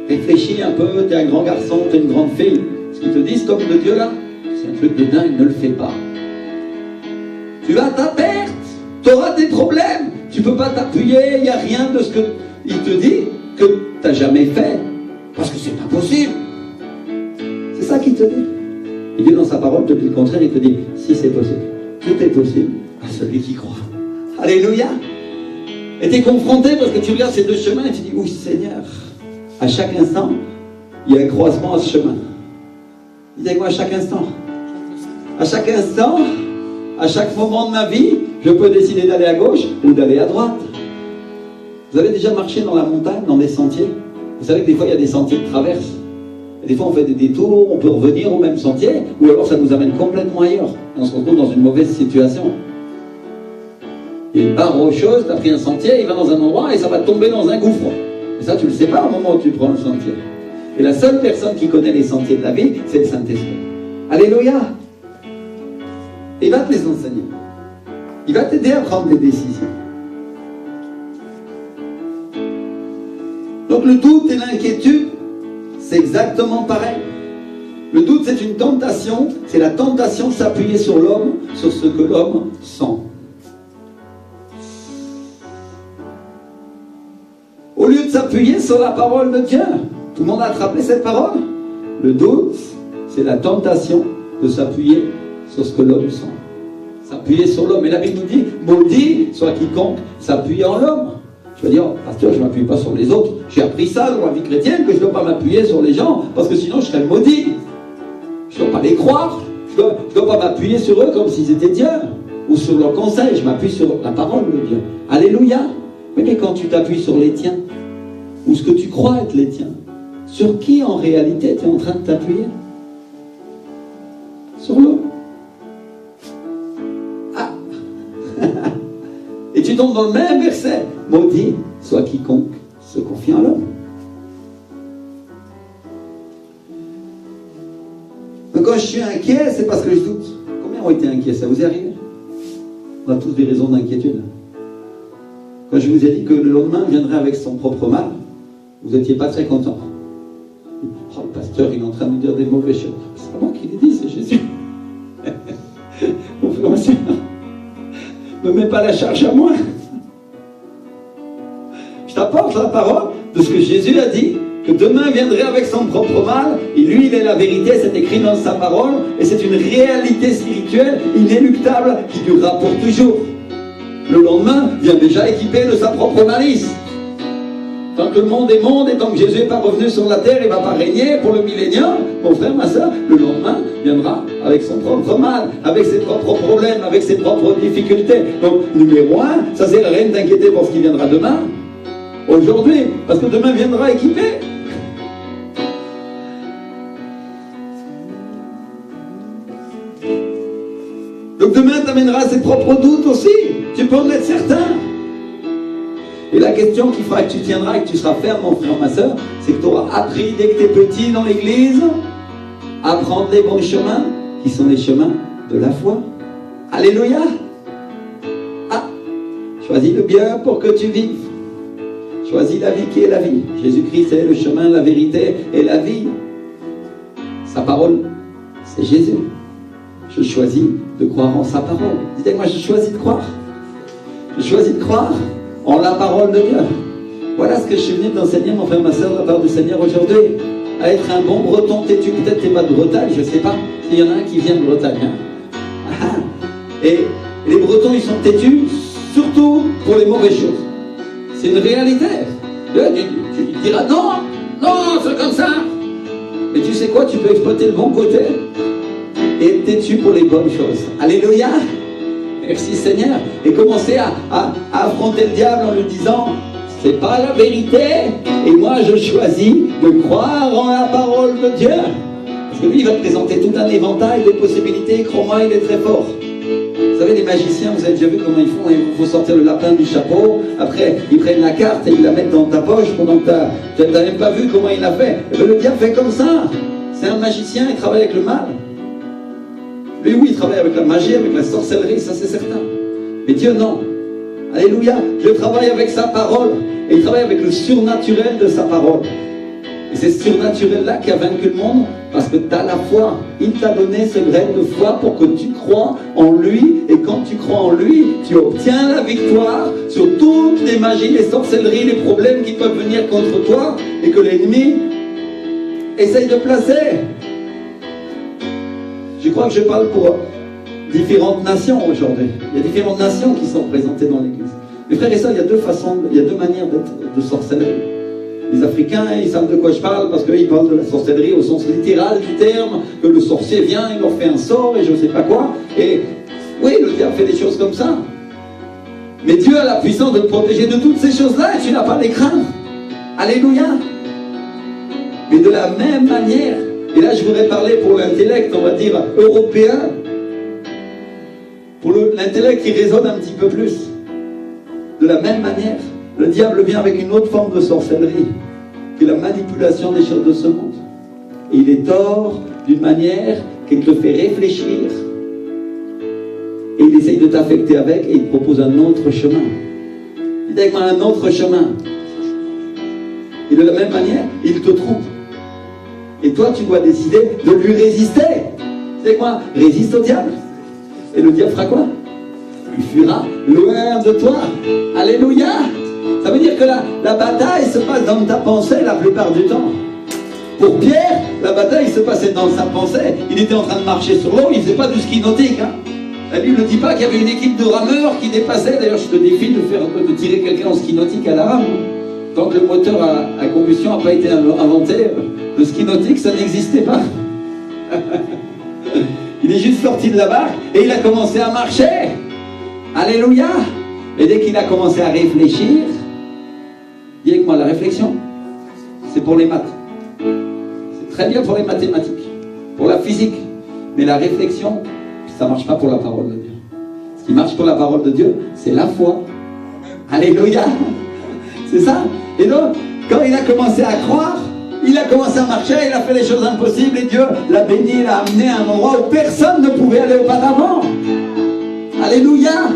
réfléchis un peu, tu es un grand garçon, tu es une grande fille. Ce qu'ils te disent, comme de Dieu là, c'est un truc de dingue, ne le fais pas. Tu vas à ta perte, tu auras des problèmes. Tu ne peux pas t'appuyer, il n'y a rien de ce qu'il te dit que tu n'as jamais fait. Parce que c'est pas possible. C'est ça qu'il te dit. Et Dieu dans sa parole te dit le contraire, il te dit, si c'est possible, tout est possible à celui qui croit. Alléluia. Et tu es confronté parce que tu regardes ces deux chemins et tu dis, oui Seigneur, à chaque instant, il y a un croisement à ce chemin. Il dit quoi à chaque instant? À chaque instant, à chaque moment de ma vie, je peux décider d'aller à gauche ou d'aller à droite. Vous avez déjà marché dans la montagne, dans des sentiers? Vous savez que des fois, il y a des sentiers de traverse. Et des fois, on fait des détours, on peut revenir au même sentier, ou alors ça nous amène complètement ailleurs. On se retrouve dans une mauvaise situation. Il y a une barre rocheuse, tu as pris un sentier, il va dans un endroit et ça va tomber dans un gouffre. Et ça, tu ne le sais pas au moment où tu prends le sentier. Et la seule personne qui connaît les sentiers de la vie, c'est le Saint-Esprit. Alléluia. Et il va te les enseigner. Il va t'aider à prendre des décisions. Donc le doute et l'inquiétude, c'est exactement pareil. Le doute, c'est une tentation. C'est la tentation de s'appuyer sur l'homme, sur ce que l'homme sent. Au lieu de s'appuyer sur la parole de Dieu. Tout le monde a attrapé cette parole? Le doute, c'est la tentation de s'appuyer sur ce que l'homme sent. S'appuyer sur l'homme. Et la Bible nous dit, maudit soit quiconque s'appuie en l'homme. Je veux dire, pasteur, je ne m'appuie pas sur les autres. J'ai appris ça dans la vie chrétienne, que je ne dois pas m'appuyer sur les gens, parce que sinon je serais maudit. Je ne dois pas les croire. Je ne dois pas m'appuyer sur eux comme s'ils étaient Dieu. Ou sur leur conseil. Je m'appuie sur la parole de Dieu. Alléluia. Mais quand tu t'appuies sur les tiens, ou ce que tu crois être les tiens, sur qui en réalité tu es en train de t'appuyer? Sur l'homme. Ah. Et tu tu tombes dans le même verset. Maudit soit quiconque se confie en l'homme. Donc quand je suis inquiet, c'est parce que je doute. Combien ont été inquiets? Ça vous est arrivé? On a tous des raisons d'inquiétude. Quand je vous ai dit que le lendemain viendrait avec son propre mal, vous n'étiez pas très content. Oh, le pasteur, il est en train de nous dire des mauvaises choses. C'est pas moi qui les dis, c'est Jésus. Mon frère, ma soeur, ne me mets pas la charge à moi. Je t'apporte la parole de ce que Jésus a dit, que demain viendrait avec son propre mal, et lui, il est la vérité, c'est écrit dans sa parole, et c'est une réalité spirituelle inéluctable qui durera pour toujours. Le lendemain vient déjà équipé de sa propre malice. Tant que le monde est monde et tant que Jésus n'est pas revenu sur la terre, il ne va pas régner pour le millénium. Mon frère, ma soeur, le lendemain viendra avec son propre mal, avec ses propres problèmes, avec ses propres difficultés. Donc, numéro 1, ça ne sert à rien de t'inquiéter pour ce qui viendra demain. Aujourd'hui, parce que demain viendra équipé. Donc demain t'amènera ses propres doutes aussi. Tu peux en être certain. Et la question qui fera que tu tiendras et que tu seras ferme, mon frère, ma soeur, c'est que tu auras appris dès que tu es petit dans l'église à prendre les bons chemins qui sont les chemins de la foi. Alléluia. Ah, choisis le bien pour que tu vives. Choisis la vie qui est la vie. Jésus-Christ est le chemin, la vérité et la vie. Sa parole, c'est Jésus. Je choisis de croire en sa parole. Dites-moi, je choisis de croire. Je choisis de croire en la parole de Dieu. Voilà ce que je suis venu t'enseigner, mon frère, ma soeur, de la part du Seigneur aujourd'hui. À être un bon breton têtu. Peut-être que tu n'es pas de Bretagne, je ne sais pas. S'il y en a un qui vient de Bretagne. Hein. Et les Bretons, ils sont têtus, surtout pour les mauvaises choses. C'est une réalité. Tu diras non, non, c'est comme ça. Mais tu sais quoi, tu peux exploiter le bon côté et être têtu pour les bonnes choses. Alléluia. Merci Seigneur. Et commencer à affronter le diable en lui disant, c'est pas la vérité. Et moi je choisis de croire en la parole de Dieu. Parce que lui il va te présenter tout un éventail de possibilités. Crois-moi, il est très fort. Vous savez, les magiciens, vous avez déjà vu comment ils font? Il faut sortir le lapin du chapeau. Après, ils prennent la carte et ils la mettent dans ta poche pendant que tu n'as même pas vu comment il l'a fait. Et bien, le diable fait comme ça. C'est un magicien, il travaille avec le mal. Lui, oui, il travaille avec la magie, avec la sorcellerie, ça c'est certain. Mais Dieu, non. Alléluia. Dieu travaille avec sa parole. Et il travaille avec le surnaturel de sa parole. Et c'est ce surnaturel-là qui a vaincu le monde, parce que tu as la foi. Il t'a donné ce grain de foi pour que tu crois en lui. Et quand tu crois en lui, tu obtiens la victoire sur toutes les magies, les sorcelleries, les problèmes qui peuvent venir contre toi et que l'ennemi essaye de placer. Je crois que je parle pour différentes nations aujourd'hui. Il y a différentes nations qui sont représentées dans l'Église. Mes frères et sœurs, il y a deux manières de sorcellerie. Les Africains, ils savent de quoi je parle parce qu'ils parlent de la sorcellerie au sens littéral du terme, que le sorcier vient, il leur fait un sort et je ne sais pas quoi. Et oui, le diable fait des choses comme ça. Mais Dieu a la puissance de te protéger de toutes ces choses-là et tu n'as pas à les craindre. Alléluia. Mais de la même manière, et là je voudrais parler pour l'intellect, on va dire, européen, pour l'intellect qui résonne un petit peu plus. De la même manière, le diable vient avec une autre forme de sorcellerie, qui est la manipulation des choses de ce monde. Et il est tort d'une manière qu'il te fait réfléchir, et il essaye de t'affecter avec, et il te propose un autre chemin. Il dit un autre chemin. Et de la même manière, il te trompe. Et toi, tu dois décider de lui résister. C'est quoi? Résiste au diable. Et le diable fera quoi? Il fuira loin de toi. Alléluia. Ça veut dire que la bataille se passe dans ta pensée la plupart du temps. Pour Pierre, la bataille se passait dans sa pensée. Il était en train de marcher sur l'eau, il ne faisait pas du ski nautique. Hein. La Bible ne dit pas qu'il y avait une équipe de rameurs qui dépassait. D'ailleurs, je te défie de tirer quelqu'un en ski nautique à la rame. Tant que le moteur à combustion n'a pas été inventé, le ski nautique, ça n'existait pas. Il est juste sorti de la barque et il a commencé à marcher. Alléluia. Et dès qu'il a commencé à réfléchir, dis avec moi, la réflexion, c'est pour les maths. C'est très bien pour les mathématiques, pour la physique. Mais la réflexion, ça ne marche pas pour la parole de Dieu. Ce qui marche pour la parole de Dieu, c'est la foi Alléluia. C'est ça. Et donc, quand il a commencé à croire, il a commencé à marcher, il a fait les choses impossibles et Dieu l'a béni, l'a amené à un endroit où personne ne pouvait aller auparavant. Alléluia.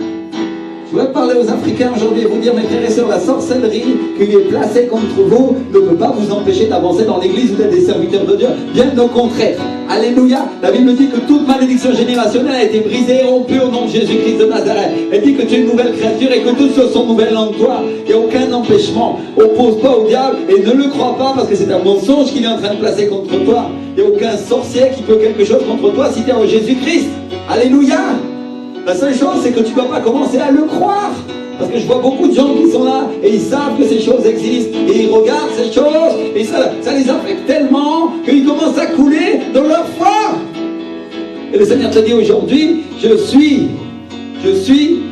Je voudrais parler aux Africains aujourd'hui et vous dire, mes frères et sœurs, la sorcellerie qui est placée contre vous ne peut pas vous empêcher d'avancer dans l'église ou d'être des serviteurs de Dieu. Bien au contraire. Alléluia. La Bible dit que toute malédiction générationnelle a été brisée et rompue au nom de Jésus-Christ de Nazareth. Elle dit que tu es une nouvelle créature et que toutes choses sont nouvelles en toi. Il n'y a aucun empêchement. Oppose pas au diable et ne le crois pas parce que c'est un mensonge qu'il est en train de placer contre toi. Il n'y a aucun sorcier qui peut quelque chose contre toi si tu es en Jésus-Christ. Alléluia. La seule chose, c'est que tu ne dois pas commencer à le croire. Parce que je vois beaucoup de gens qui sont là et ils savent que ces choses existent. Et ils regardent ces choses et ça les affecte tellement qu'ils commencent à couler dans leur foi. Et le Seigneur te dit aujourd'hui, je suis,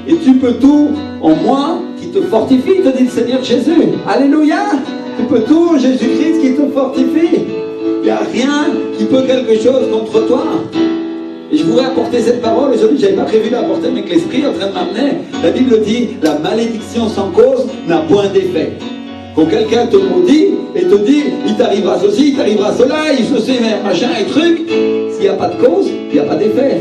et tu peux tout en moi qui te fortifie, te dit le Seigneur Jésus. Alléluia. Tu peux tout en Jésus-Christ qui te fortifie. Il n'y a rien qui peut quelque chose contre toi. Et je voudrais apporter cette parole, aujourd'hui je n'avais pas prévu d'apporter, mais que l'Esprit est en train de m'amener. La Bible dit, la malédiction sans cause n'a point d'effet. Quand quelqu'un te maudit et te dit, il t'arrivera ceci, il t'arrivera cela, il se sait, machin et truc, s'il n'y a pas de cause, il n'y a pas d'effet.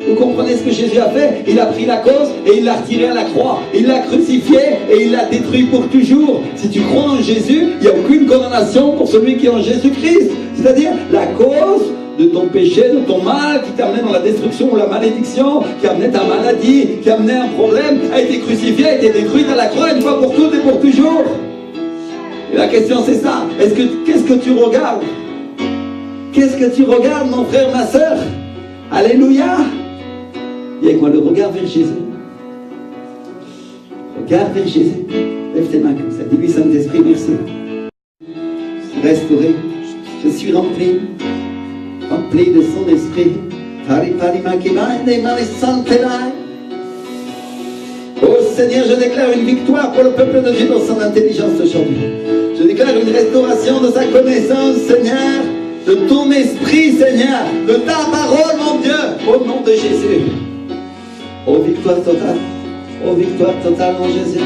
Vous comprenez ce que Jésus a fait? Il a pris la cause et il l'a retiré à la croix. Il l'a crucifié et il l'a détruit pour toujours. Si tu crois en Jésus, il n'y a aucune condamnation pour celui qui est en Jésus-Christ. C'est-à-dire la cause de ton péché, de ton mal, qui t'amenait dans la destruction ou la malédiction, qui amenait ta maladie, qui amenait un problème, a été crucifiée, a été détruite à la croix une fois pour toutes et pour toujours. Et la question c'est ça, qu'est-ce que tu regardes? Qu'est-ce que tu regardes, mon frère, ma soeur? Alléluia. Viens avec moi, le regard vers Jésus. Regarde vers Jésus. Lève tes mains comme ça. Dis-lui, Saint-Esprit, merci. Restauré. Je suis rempli de son esprit. Oh Seigneur, je déclare une victoire pour le peuple de Dieu dans son intelligence aujourd'hui. Je déclare une restauration de sa connaissance, Seigneur, de ton esprit, Seigneur, de ta parole, mon Dieu, au nom de Jésus. Oh victoire totale en Jésus.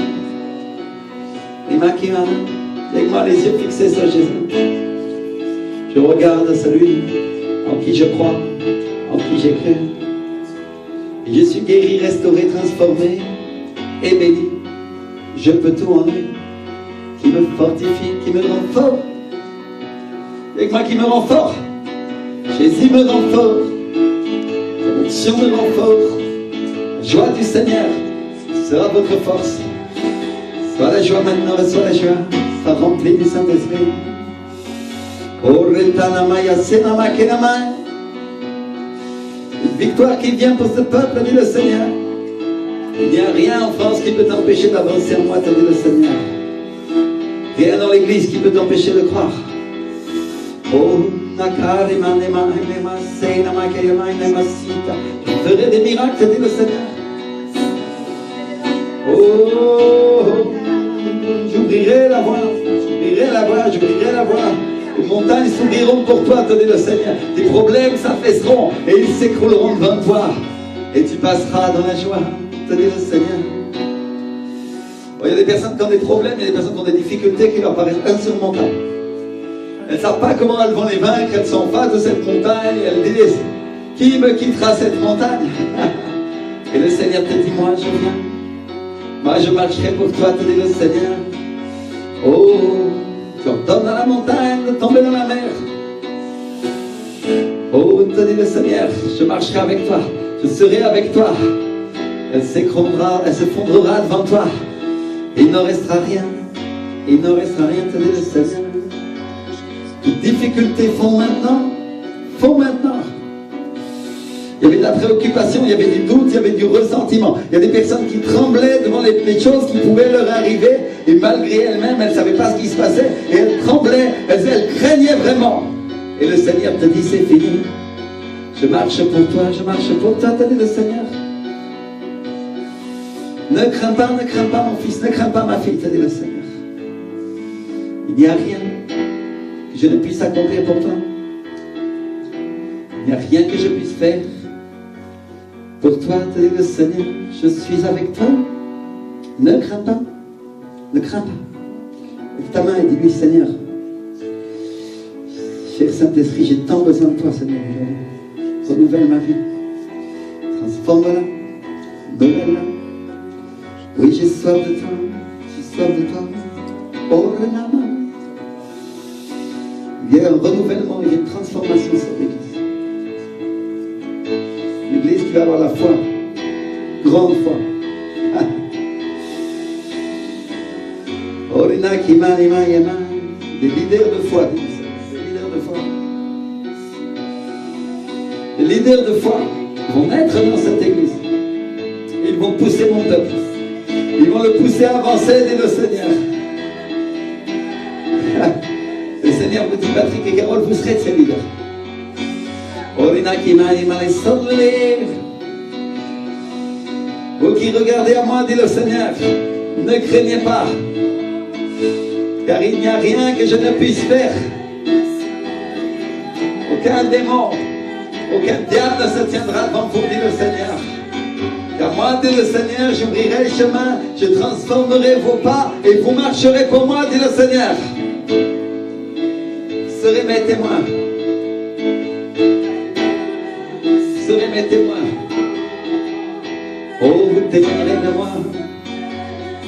Avec-moi les yeux fixés sur Jésus. Je regarde celui en qui je crois, en qui j'ai cru. Et je suis guéri, restauré, transformé et béni. Je peux tout en lui, qui me fortifie, qui me rend fort. Avec moi qui me rend fort. Jésus me rend fort. Son onction me rend fort. La joie du Seigneur sera votre force. Sois la joie maintenant, reçois la joie. Sois rempli du Saint-Esprit. Une victoire qui vient pour ce peuple, dit le Seigneur. Il n'y a rien en France qui peut t'empêcher d'avancer en moi, te dit le Seigneur. Rien dans l'église qui peut t'empêcher de croire. Je ferai des miracles, te dit le Seigneur. Oh, j'ouvrirai la voie, j'ouvrirai la voie. Les montagnes s'ouvriront pour toi, te dit le Seigneur. Tes problèmes s'affaisseront et ils s'écrouleront devant toi. Et tu passeras dans la joie, te dit le Seigneur. Bon, il y a des personnes qui ont des problèmes, il y a des personnes qui ont des difficultés qui leur paraissent insurmontables. Elles ne savent pas comment elles vont les vaincre, elles sont en face de cette montagne et elles disent, qui me quittera cette montagne? Et le Seigneur te dit, moi je viens. Moi je marcherai pour toi, te dit le Seigneur. Oh, tu entends dans la montagne, de tomber dans la mer. Oh, te dit le Seigneur, je marcherai avec toi, je serai avec toi. Elle s'écroulera, elle se fondrera devant toi. Il n'en restera rien, il n'en restera rien, te dit le Seigneur. Les difficultés font maintenant. Il y avait de la préoccupation, il y avait du doute, il y avait du ressentiment. Il y a des personnes qui tremblaient devant les choses qui pouvaient leur arriver. Et malgré elles-mêmes, elles ne savaient pas ce qui se passait. Et elles tremblaient, elles craignaient vraiment. Et le Seigneur te dit, c'est fini. Je marche pour toi, te dit le Seigneur. Ne crains pas, mon fils, ne crains pas, ma fille, te dit le Seigneur. Il n'y a rien que je ne puisse accomplir pour toi. Il n'y a rien que je puisse faire. Pour toi, te dit le Seigneur, je suis avec toi. Ne crains pas. Ne crains pas. Lève ta main et dis-lui, Seigneur, cher Saint-Esprit, j'ai tant besoin de toi, Seigneur. Renouvelle ma vie. Transforme-la. Donne-la. Oui, j'ai soif de toi. J'ai soif de toi. Oh, le nama. Il y a un renouvellement, il y a une transformation sur l'Église. L'Église qui va avoir la foi. Grande foi. Oh, les des leaders de foi. Les leaders de foi vont naître dans cette église. Ils vont pousser mon peuple. Ils vont le pousser à avancer, dit le Seigneur. Le Seigneur vous dit, Patrick et Carole, vous serez de ces leaders. Vous qui regardez à moi, dit le Seigneur, ne craignez pas, car il n'y a rien que je ne puisse faire. Aucun démon, aucun diable ne se tiendra devant vous, dit le Seigneur. Car moi, dit le Seigneur, j'ouvrirai le chemin, je transformerai vos pas et vous marcherez pour moi, dit le Seigneur. Vous serez mes témoins. Vous serez mes témoins. Oh, vous témoignerez de moi.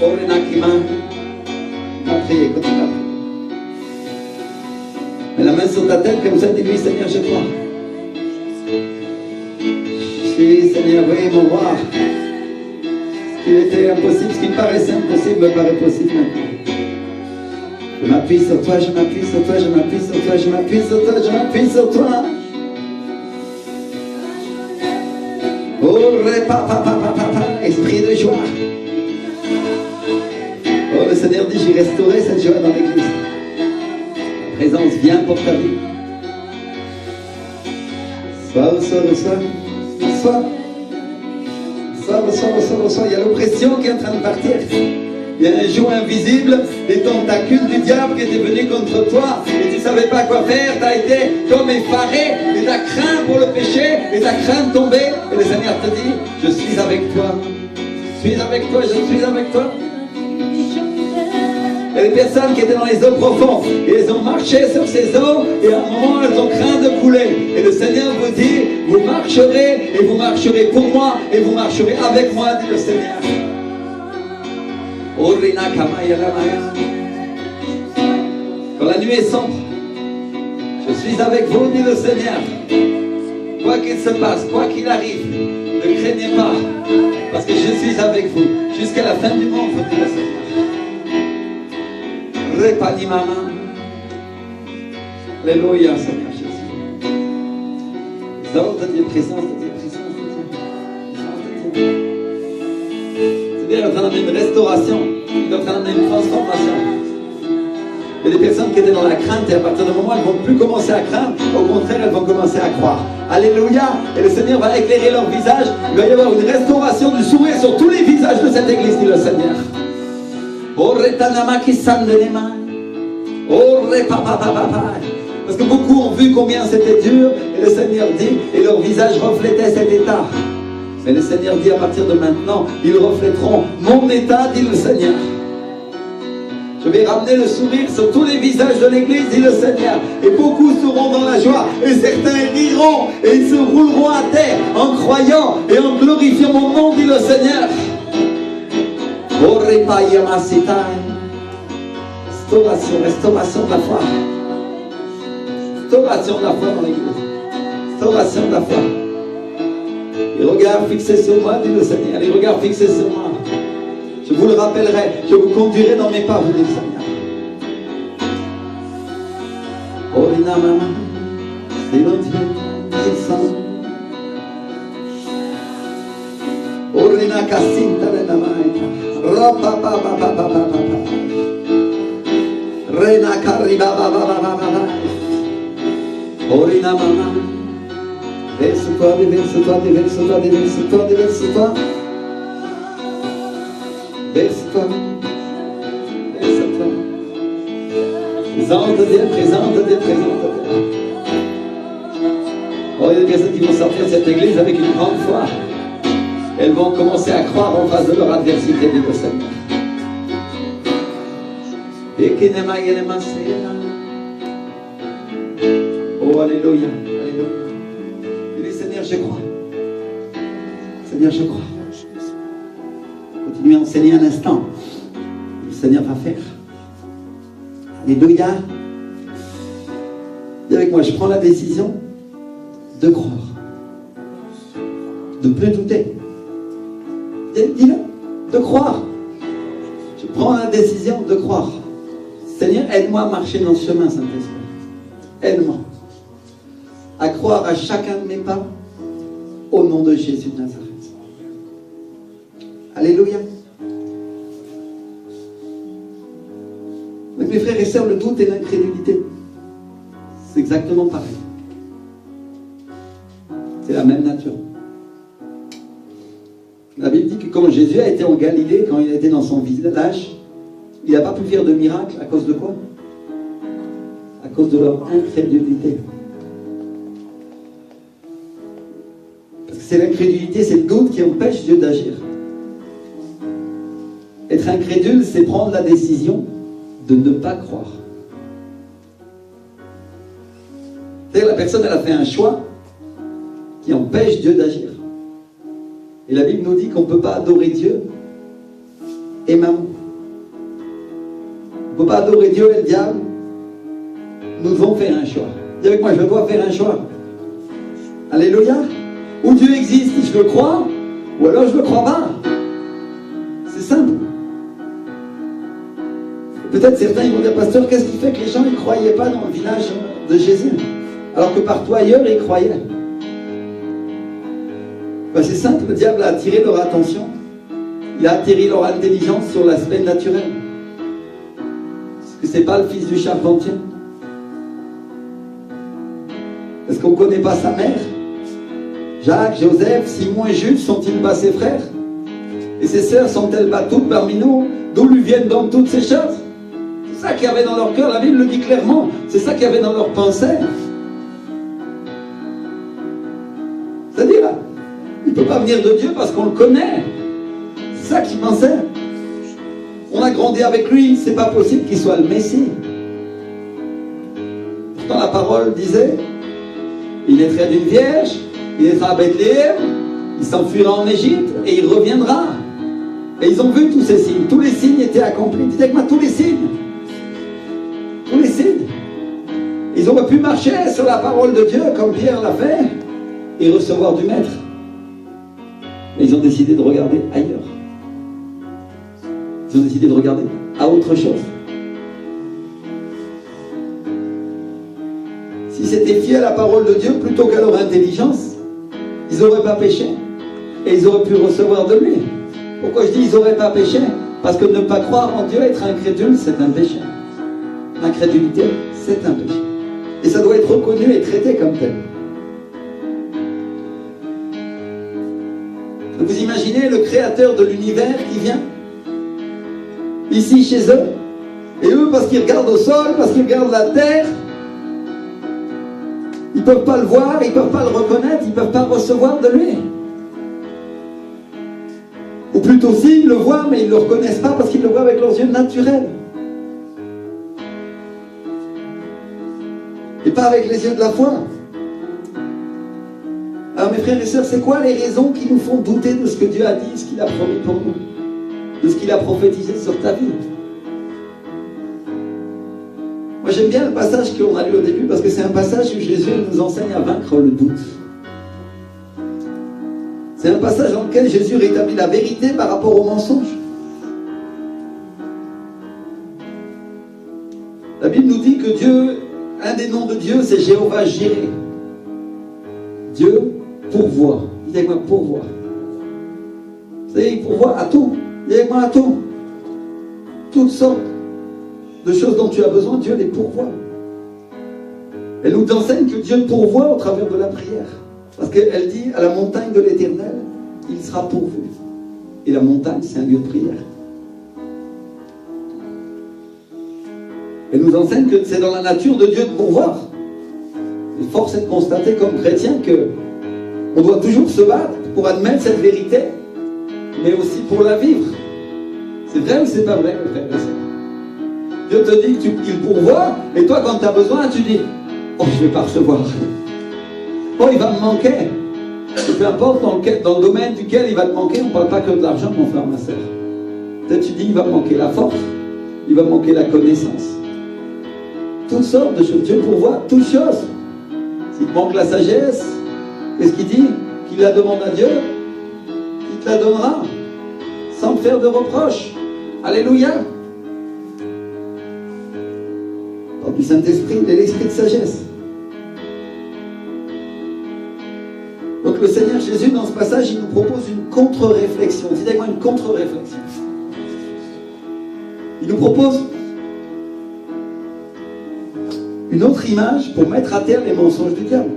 Oh, Renakima. A prié, continue à prier. Mets la main sur ta tête comme ça, dis-lui, Seigneur, je crois. Seigneur, oui, mon roi. Ce qui était impossible, ce qui me paraissait impossible me paraît possible maintenant. Je m'appuie sur toi, je m'appuie sur toi, je m'appuie sur toi, je m'appuie sur toi, je m'appuie sur toi. Oh, esprit de joie. Oh, le Seigneur dit, j'ai restauré cette joie dans l'église. La présence vient pour ta vie. Reçois. Reçois. Il y a l'oppression qui est en train de partir. Il y a un joug invisible, des tentacules du diable qui étaient venus contre toi et tu ne savais pas quoi faire. Tu as été comme effaré et tu as craint pour le péché et tu as craint de tomber. Et le Seigneur te dit, je suis avec toi. Je suis avec toi. Il y a des personnes qui étaient dans les eaux profondes et elles ont marché sur ces eaux et à un moment elles ont craint de couler. Et le Seigneur vous dit, vous marcherez et vous marcherez pour moi et vous marcherez avec moi, dit le Seigneur. Quand la nuit est sombre, je suis avec vous, dit le Seigneur. Quoi qu'il se passe, quoi qu'il arrive, ne craignez pas, parce que je suis avec vous jusqu'à la fin du monde, dit le Seigneur. Répani maman. Alléluia, Seigneur Jésus. Exalte Dieu, présence de Dieu, présence de Dieu. C'est-à-dire, il est en train d'amener une restauration, il est en train d'amener une transformation. Il y a des personnes qui étaient dans la crainte et à partir du moment où elles ne vont plus commencer à craindre, au contraire, elles vont commencer à croire. Alléluia. Et le Seigneur va éclairer leur visage. Il va y avoir une restauration du sourire sur tous les visages de cette église, dit le Seigneur. Oh, retanama qui s'en de les mains. Oh, repapapapapa. Parce que beaucoup ont vu combien c'était dur, et le Seigneur dit, et leur visage reflétait cet état. Mais le Seigneur dit, à partir de maintenant, ils reflèteront mon état, dit le Seigneur. Je vais ramener le sourire sur tous les visages de l'église, dit le Seigneur. Et beaucoup seront dans la joie, et certains riront, et ils se rouleront à terre en croyant et en glorifiant mon nom, dit le Seigneur. Restauration de la foi. Restauration de la foi dans l'église. Restauration de la foi. Les regards fixés sur moi, dit le Seigneur. Les regards fixés sur moi. Je vous le rappellerai. Je vous conduirai dans mes pas, vous dit le Seigneur. Oh, Lina, maman. C'est mon Dieu. Descend. Oh, Lina, Cassinta, Lina, maman. Rena Kariba Baba. Orina Mama. Verse-toi. Présente Dieu. Oh, il y a des personnes qui vont sortir de cette église avec une grande foi. Elles vont commencer à croire en face de leur adversité, dit le Seigneur. Oh, alléluia, alléluia. Dis, Seigneur, je crois. Seigneur, je crois. Continuez à enseigner un instant. Le Seigneur va faire. Alléluia. Dis avec moi, je prends la décision de croire. De ne plus douter. Dis-le, de croire. Je prends la décision de croire. Seigneur, aide-moi à marcher dans ce chemin, Saint-Esprit. Aide-moi à croire à chacun de mes pas au nom de Jésus de Nazareth. Alléluia. Avec mes frères et sœurs, le doute et l'incrédulité, c'est exactement pareil. C'est la même nature. La Bible dit que quand Jésus a été en Galilée, quand il a été dans son village, il n'a pas pu faire de miracle à cause de quoi? À cause de leur incrédulité. Parce que c'est l'incrédulité, c'est le doute qui empêche Dieu d'agir. Être incrédule, c'est prendre la décision de ne pas croire. C'est-à-dire la personne, elle a fait un choix qui empêche Dieu d'agir. Et la Bible nous dit qu'on ne peut pas adorer Dieu et maman. On ne peut pas adorer Dieu et le diable. Nous devons faire un choix. Dis avec moi, je dois faire un choix. Alléluia. Ou Dieu existe, je le crois, ou alors je ne le crois pas. C'est simple. Peut-être certains ils vont dire, pasteur, qu'est-ce qui fait que les gens ne croyaient pas dans le village de Jésus, alors que partout ailleurs ils croyaient? Ben, c'est simple, le diable a attiré leur attention. Il a attiré leur intelligence sur l'aspect naturel. Est-ce que ce n'est pas le fils du charpentier? Est-ce qu'on ne connaît pas sa mère? Jacques, Joseph, Simon et Jude sont-ils pas ses frères? Et ses sœurs sont-elles pas toutes parmi nous? D'où lui viennent donc toutes ces choses? C'est ça qu'il y avait dans leur cœur, la Bible le dit clairement. C'est ça qu'il y avait dans leur pensée. C'est-à-dire, il ne peut pas venir de Dieu parce qu'on le connaît. C'est ça qu'ils pensaient. On a grandi avec lui, c'est pas possible qu'il soit le Messie. Pourtant la parole disait, il naîtrait d'une vierge, il naîtra à Bethléem, il s'enfuira en Égypte et il reviendra. Et ils ont vu tous ces signes. Tous les signes étaient accomplis. Dites avec moi, tous les signes. Tous les signes. Ils auraient pu marcher sur la parole de Dieu comme Pierre l'a fait et recevoir du Maître. Mais ils ont décidé de regarder ailleurs. Ils ont décidé de regarder à autre chose. S'ils s'étaient fiés à la parole de Dieu plutôt qu'à leur intelligence, ils n'auraient pas péché. Et ils auraient pu recevoir de lui. Pourquoi je dis ils n'auraient pas péché? Parce que ne pas croire en Dieu, être incrédule, c'est un péché. L'incrédulité, c'est un péché. Et ça doit être reconnu et traité comme tel. Vous imaginez le créateur de l'univers qui vient ici chez eux, et eux, parce qu'ils regardent au sol, parce qu'ils regardent la terre, ils ne peuvent pas le voir, ils ne peuvent pas le reconnaître, ils ne peuvent pas recevoir de lui. Ou plutôt si, ils le voient, mais ils ne le reconnaissent pas parce qu'ils le voient avec leurs yeux naturels. Et pas avec les yeux de la foi. Alors mes frères et sœurs, c'est quoi les raisons qui nous font douter de ce que Dieu a dit, ce qu'il a promis pour nous, de ce qu'il a prophétisé sur ta vie? Moi j'aime bien le passage qu'on a lu au début parce que c'est un passage où Jésus nous enseigne à vaincre le doute. C'est un passage dans lequel Jésus rétablit la vérité par rapport au mensonge. La Bible nous dit que Dieu, un des noms de Dieu, c'est Jéhovah Jireh. Dieu pourvoit. Dis avec moi, pourvoit. Vous savez, il pourvoit à tout. Dis avec moi, à tout. Toutes sortes de choses dont tu as besoin, Dieu les pourvoit. Elle nous enseigne que Dieu pourvoit au travers de la prière. Parce qu'elle dit, à la montagne de l'Éternel, il sera pourvu. Et la montagne, c'est un lieu de prière. Elle nous enseigne que c'est dans la nature de Dieu de pourvoir. Et force est de constater comme chrétien que on doit toujours se battre pour admettre cette vérité, mais aussi pour la vivre. C'est vrai ou c'est pas vrai, mes frères et sœurs? Dieu te dit qu'il pourvoit, et toi, quand tu as besoin, tu dis, oh, je ne vais pas recevoir. Oh, il va me manquer. Et peu importe dans le domaine duquel il va te manquer, on ne parle pas que de l'argent, mon frère, ma soeur. Peut-être tu dis, il va me manquer la force, il va me manquer la connaissance. Toutes sortes de choses. Dieu pourvoit toutes choses. S'il te manque la sagesse, qu'est-ce qu'il dit? Qu'il la demande à Dieu, il te la donnera, sans te faire de reproches. Alléluia. Par du Saint-Esprit, de l'esprit de sagesse. Donc le Seigneur Jésus, dans ce passage, il nous propose une contre-réflexion. Dites avec moi une contre-réflexion. Il nous propose une autre image pour mettre à terre les mensonges du diable.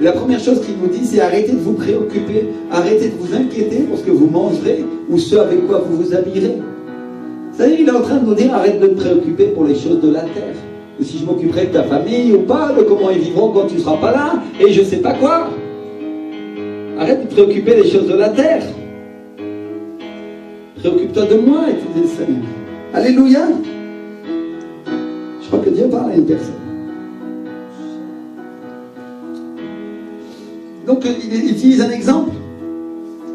Et la première chose qu'il nous dit, c'est arrêtez de vous préoccuper, arrêtez de vous inquiéter pour ce que vous mangerez ou ce avec quoi vous vous habillerez. C'est-à-dire, il est en train de nous dire, arrête de te préoccuper pour les choses de la terre. De si je m'occuperai de ta famille ou pas, de comment ils vivront quand tu ne seras pas là, et je ne sais pas quoi. Arrête de te préoccuper des choses de la terre. Préoccupe-toi de moi, et tu dis le Seigneur. Alléluia. Je crois que Dieu parle à une personne. Donc il utilise un exemple.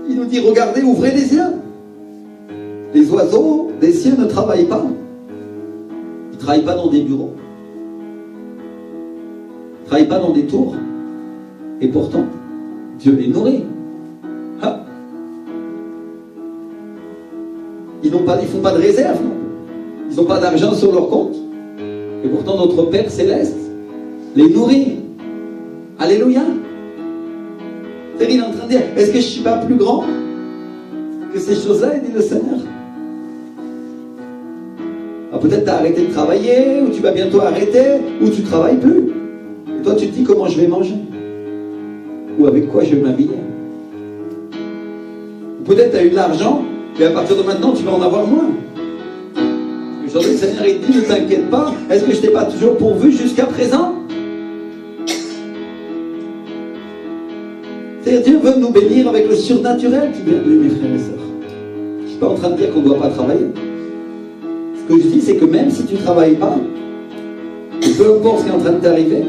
Il nous dit, regardez, ouvrez les yeux. Les oiseaux des cieux ne travaillent pas. Ils ne travaillent pas dans des bureaux. Ils ne travaillent pas dans des tours. Et pourtant, Dieu les nourrit. Ah. Ils ne font pas de réserve, non. Ils n'ont pas d'argent sur leur compte. Et pourtant, notre Père Céleste les nourrit. Alléluia. C'est-à-dire, il est en train de dire, est-ce que je ne suis pas plus grand que ces choses-là, il dit le Seigneur. Alors peut-être tu as arrêté de travailler, ou tu vas bientôt arrêter, ou tu ne travailles plus. Et toi, tu te dis comment je vais manger, ou avec quoi je vais m'habiller. Ou peut-être tu as eu de l'argent, et à partir de maintenant, tu vas en avoir moins. Aujourd'hui, le Seigneur, il dit, ne t'inquiète pas, est-ce que je t'ai pas toujours pourvu jusqu'à présent? C'est-à-dire, Dieu veut nous bénir avec le surnaturel qui vient de lui, mes frères et sœurs. Je ne suis pas en train de dire qu'on ne doit pas travailler. Ce que je dis, c'est que même si tu ne travailles pas, peu importe ce qui est en train de t'arriver,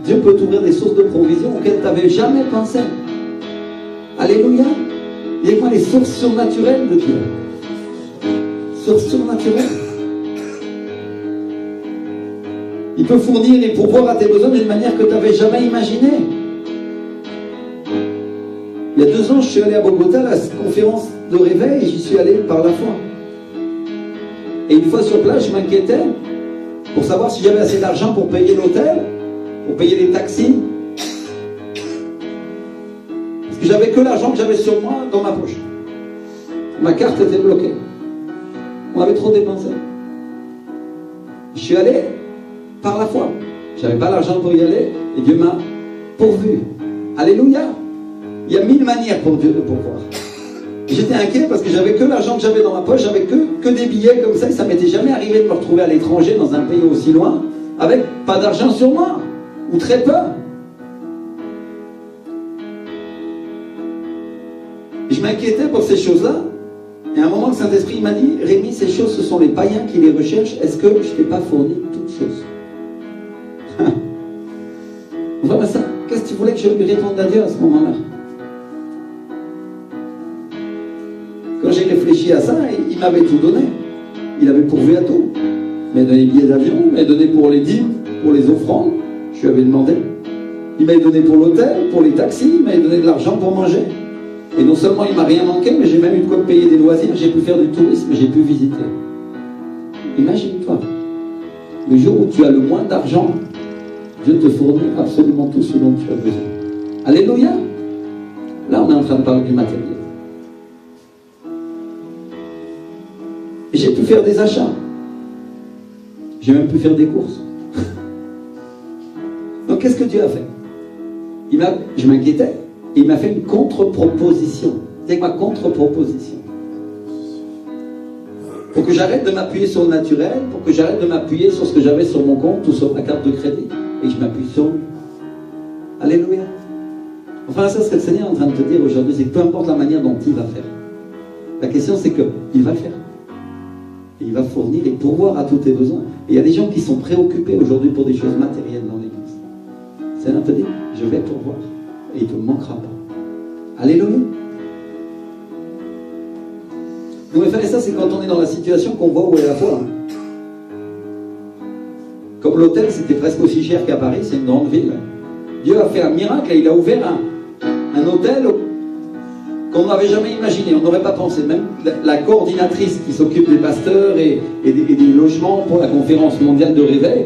Dieu peut t'ouvrir des sources de provision auxquelles tu n'avais jamais pensé. Alléluia. Il y a les sources surnaturelles de Dieu. Sources surnaturelles. Il peut fournir et pourvoir à tes besoins d'une manière que tu n'avais jamais imaginée. Il y a 2 ans, je suis allé à Bogota à la conférence de réveil et j'y suis allé par la foi. Et une fois sur place, je m'inquiétais pour savoir si j'avais assez d'argent pour payer l'hôtel, pour payer les taxis. Parce que j'avais que l'argent que j'avais sur moi dans ma poche. Ma carte était bloquée. On avait trop dépensé. Je suis allé par la foi. Je n'avais pas l'argent pour y aller et Dieu m'a pourvu. Alléluia. Il y a 1000 manières pour Dieu de pourvoir. J'étais inquiet parce que j'avais que l'argent que j'avais dans ma poche, j'avais que des billets comme ça, et ça m'était jamais arrivé de me retrouver à l'étranger dans un pays aussi loin, avec pas d'argent sur moi, ou très peu. Et je m'inquiétais pour ces choses-là, et à un moment le Saint-Esprit m'a dit, Rémi, ces choses, ce sont les païens qui les recherchent, est-ce que je t'ai pas fourni toutes choses? Voilà ça, qu'est-ce que tu voulais que je lui réponde à Dieu à ce moment-là? Quand j'ai réfléchi à ça, il m'avait tout donné. Il avait pourvu à tout. Il m'a donné les billets d'avion, il m'a donné pour les dîmes, pour les offrandes. Je lui avais demandé. Il m'a donné pour l'hôtel, pour les taxis, il m'a donné de l'argent pour manger. Et non seulement il m'a rien manqué, mais j'ai même eu de quoi payer des loisirs, j'ai pu faire du tourisme, j'ai pu visiter. Imagine-toi, le jour où tu as le moins d'argent, Dieu te fournit absolument tout ce dont tu as besoin. Alléluia. Là, on est en train de parler du matériel. Et j'ai pu faire des achats. J'ai même pu faire des courses. Donc qu'est-ce que Dieu a fait? Je m'inquiétais. Et il m'a fait une contre-proposition. C'est ma contre-proposition. Pour que j'arrête de m'appuyer sur le naturel, pour que j'arrête de m'appuyer sur ce que j'avais sur mon compte ou sur ma carte de crédit. Et je m'appuie sur lui. Alléluia. Enfin, ça, ce que le Seigneur est en train de te dire aujourd'hui, c'est que peu importe la manière dont il va faire. La question, c'est qu'il va le faire. Et il va fournir et pourvoir à tous tes besoins. Et il y a des gens qui sont préoccupés aujourd'hui pour des choses matérielles dans l'église. C'est un peu dit, je vais pourvoir. Et il ne te manquera pas. Alléluia. Donc, et ça, c'est quand on est dans la situation qu'on voit où est la foi. Comme l'hôtel, c'était presque aussi cher qu'à Paris, c'est une grande ville. Dieu a fait un miracle et il a ouvert un hôtel qu'on n'avait jamais imaginé, on n'aurait pas pensé. Même la coordinatrice qui s'occupe des pasteurs et des logements pour la conférence mondiale de réveil,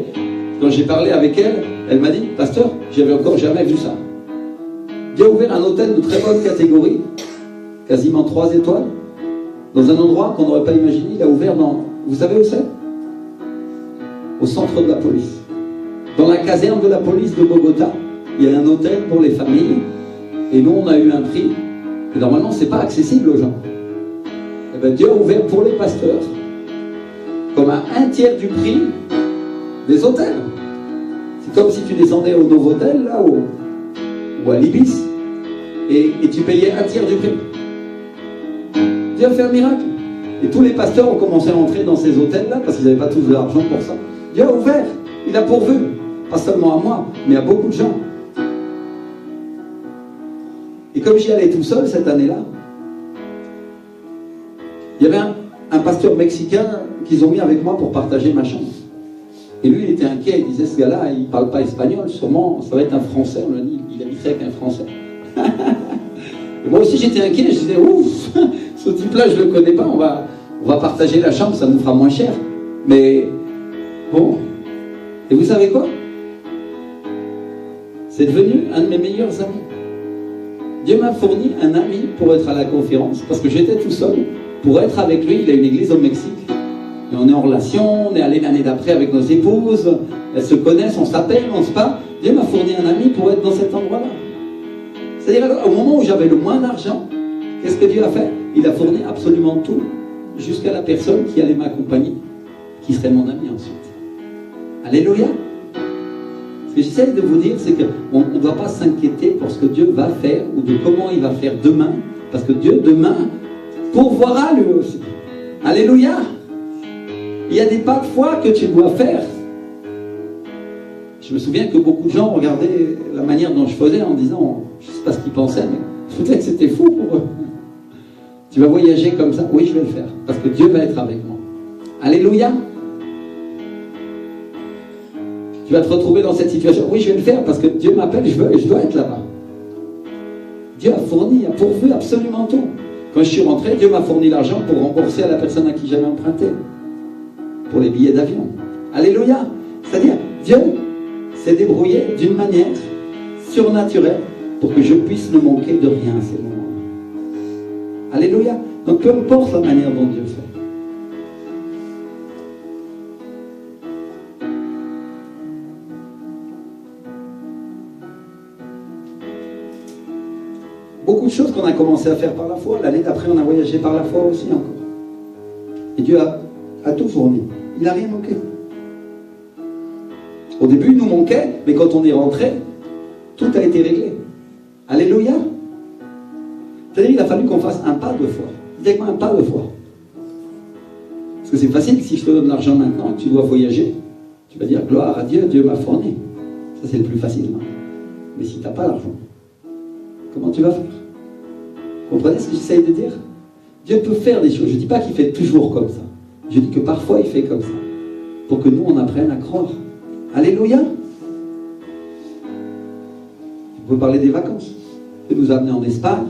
quand j'ai parlé avec elle, elle m'a dit, pasteur, j'avais encore jamais vu ça. Dieu a ouvert un hôtel de très bonne catégorie, quasiment 3 étoiles, dans un endroit qu'on n'aurait pas imaginé. Il a ouvert dans, vous savez où c'est? Au centre de la police. Dans la caserne de la police de Bogota, il y a un hôtel pour les familles, et nous on a eu un prix. Et normalement, ce n'est pas accessible aux gens. Et bien, Dieu a ouvert pour les pasteurs, comme à 1/3 du prix des hôtels. C'est comme si tu descendais au Novotel, là, ou à l'Ibis, et tu payais 1/3 du prix. Dieu a fait un miracle. Et tous les pasteurs ont commencé à entrer dans ces hôtels-là, parce qu'ils n'avaient pas tous de l'argent pour ça. Dieu a ouvert, il a pourvu, pas seulement à moi, mais à beaucoup de gens. Et comme j'y allais tout seul cette année-là, il y avait un pasteur mexicain qu'ils ont mis avec moi pour partager ma chambre. Et lui, il était inquiet, il disait, ce gars-là, il ne parle pas espagnol, sûrement, ça va être un Français. On lui a dit, il habiterait avec un Français. Et moi aussi, j'étais inquiet, je disais, ouf, ce type-là, je ne le connais pas, on va partager la chambre, ça nous fera moins cher. Mais, bon, et vous savez quoi? C'est devenu un de mes meilleurs amis. Dieu m'a fourni un ami pour être à la conférence, parce que j'étais tout seul. Pour être avec lui, il a une église au Mexique. Et on est en relation, on est allé l'année d'après avec nos épouses, elles se connaissent, on s'appelle, on se parle. Dieu m'a fourni un ami pour être dans cet endroit-là. C'est-à-dire, au moment où j'avais le moins d'argent, qu'est-ce que Dieu a fait? Il a fourni absolument tout, jusqu'à la personne qui allait m'accompagner, qui serait mon ami ensuite. Alléluia. Ce que j'essaie de vous dire, c'est qu'on ne doit pas s'inquiéter pour ce que Dieu va faire ou de comment il va faire demain, parce que Dieu, demain, pourvoira lui aussi. Alléluia. Il y a des pas de foi que tu dois faire. Je me souviens que beaucoup de gens regardaient la manière dont je faisais en disant, je ne sais pas ce qu'ils pensaient, mais peut-être c'était fou pour eux. Tu vas voyager comme ça? Oui, je vais le faire, parce que Dieu va être avec moi. Alléluia. Tu vas te retrouver dans cette situation. Oui, je vais le faire parce que Dieu m'appelle, je dois être là-bas. Dieu a fourni, a pourvu absolument tout. Quand je suis rentré, Dieu m'a fourni l'argent pour rembourser à la personne à qui j'avais emprunté. Pour les billets d'avion. Alléluia. C'est-à-dire, Dieu s'est débrouillé d'une manière surnaturelle pour que je puisse ne manquer de rien à ces moments-là. Alléluia. Donc, peu importe la manière dont Dieu fait. Beaucoup de choses qu'on a commencé à faire par la foi. L'année d'après, on a voyagé par la foi aussi encore. Et Dieu a tout fourni. Il n'a rien manqué. Au début, il nous manquait, mais quand on est rentré, tout a été réglé. Alléluia. C'est-à-dire qu'il a fallu qu'on fasse un pas de foi. Dites-moi un pas de foi. Parce que c'est facile, si je te donne l'argent maintenant, que tu dois voyager, tu vas dire gloire à Dieu, Dieu m'a fourni. Ça, c'est le plus facile. Hein. Mais si tu n'as pas l'argent, comment tu vas faire? Vous comprenez ce que j'essaye de dire? Dieu peut faire des choses. Je ne dis pas qu'il fait toujours comme ça. Je dis que parfois il fait comme ça. Pour que nous, on apprenne à croire. Alléluia. On peut parler des vacances. Il nous a amenés en Espagne.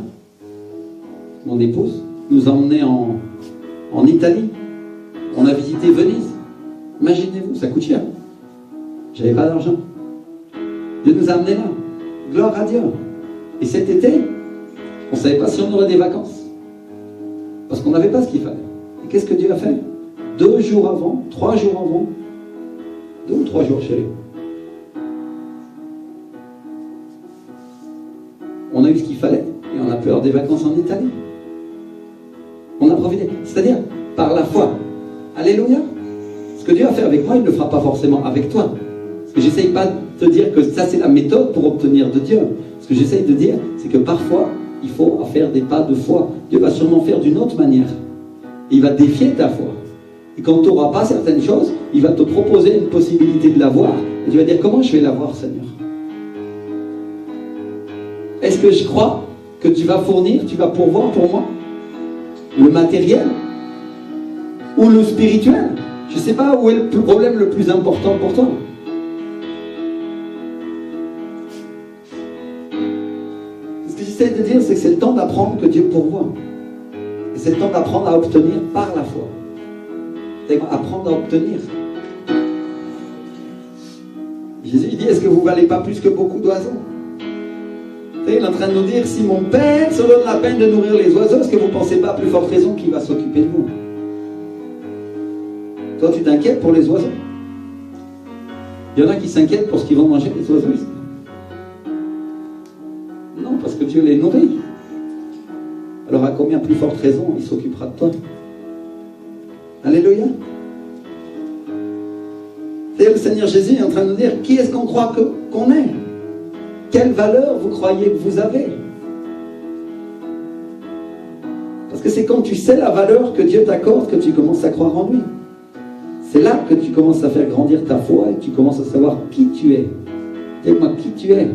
Mon épouse nous a emmenés en Italie. On a visité Venise. Imaginez-vous, ça coûte cher. J'avais pas d'argent. Dieu nous a amenés là. Gloire à Dieu. Et cet été, on ne savait pas si on aurait des vacances. Parce qu'on n'avait pas ce qu'il fallait. Et qu'est-ce que Dieu a fait? 2 jours avant, 3 jours avant, 2 ou 3 jours, chérie. On a eu ce qu'il fallait et on a pu avoir des vacances en Italie. On a profité. C'est-à-dire, par la foi. Alléluia. Ce que Dieu a fait avec moi, il ne le fera pas forcément avec toi. Parce que j'essaye pas de te dire que ça c'est la méthode pour obtenir de Dieu. Ce que j'essaye de dire, c'est que parfois, il faut faire des pas de foi. Dieu va sûrement faire d'une autre manière. Et il va défier ta foi. Et quand tu n'auras pas certaines choses, il va te proposer une possibilité de l'avoir. Et tu vas dire, comment je vais l'avoir, Seigneur? Est-ce que je crois que tu vas fournir, tu vas pourvoir pour moi le matériel ou le spirituel? Je ne sais pas où est le problème le plus important pour toi. Ce que j'essaie de dire, c'est que c'est le temps d'apprendre que Dieu pourvoit. Et c'est le temps d'apprendre à obtenir par la foi. C'est apprendre à obtenir. Jésus dit, est-ce que vous ne valez pas plus que beaucoup d'oiseaux? Il est en train de nous dire, si mon Père se donne la peine de nourrir les oiseaux, est-ce que vous ne pensez pas à plus forte raison qu'il va s'occuper de vous? Toi, tu t'inquiètes pour les oiseaux. Il y en a qui s'inquiètent pour ce qu'ils vont manger, les oiseaux. Non, parce que Dieu les nourrit. Alors à combien plus forte raison il s'occupera de toi? Alléluia. Et le Seigneur Jésus est en train de nous dire, qui est-ce qu'on croit qu'on est? Quelle valeur vous croyez que vous avez? Parce que c'est quand tu sais la valeur que Dieu t'accorde que tu commences à croire en lui. C'est là que tu commences à faire grandir ta foi et que tu commences à savoir qui tu es. Dis-moi qui tu es.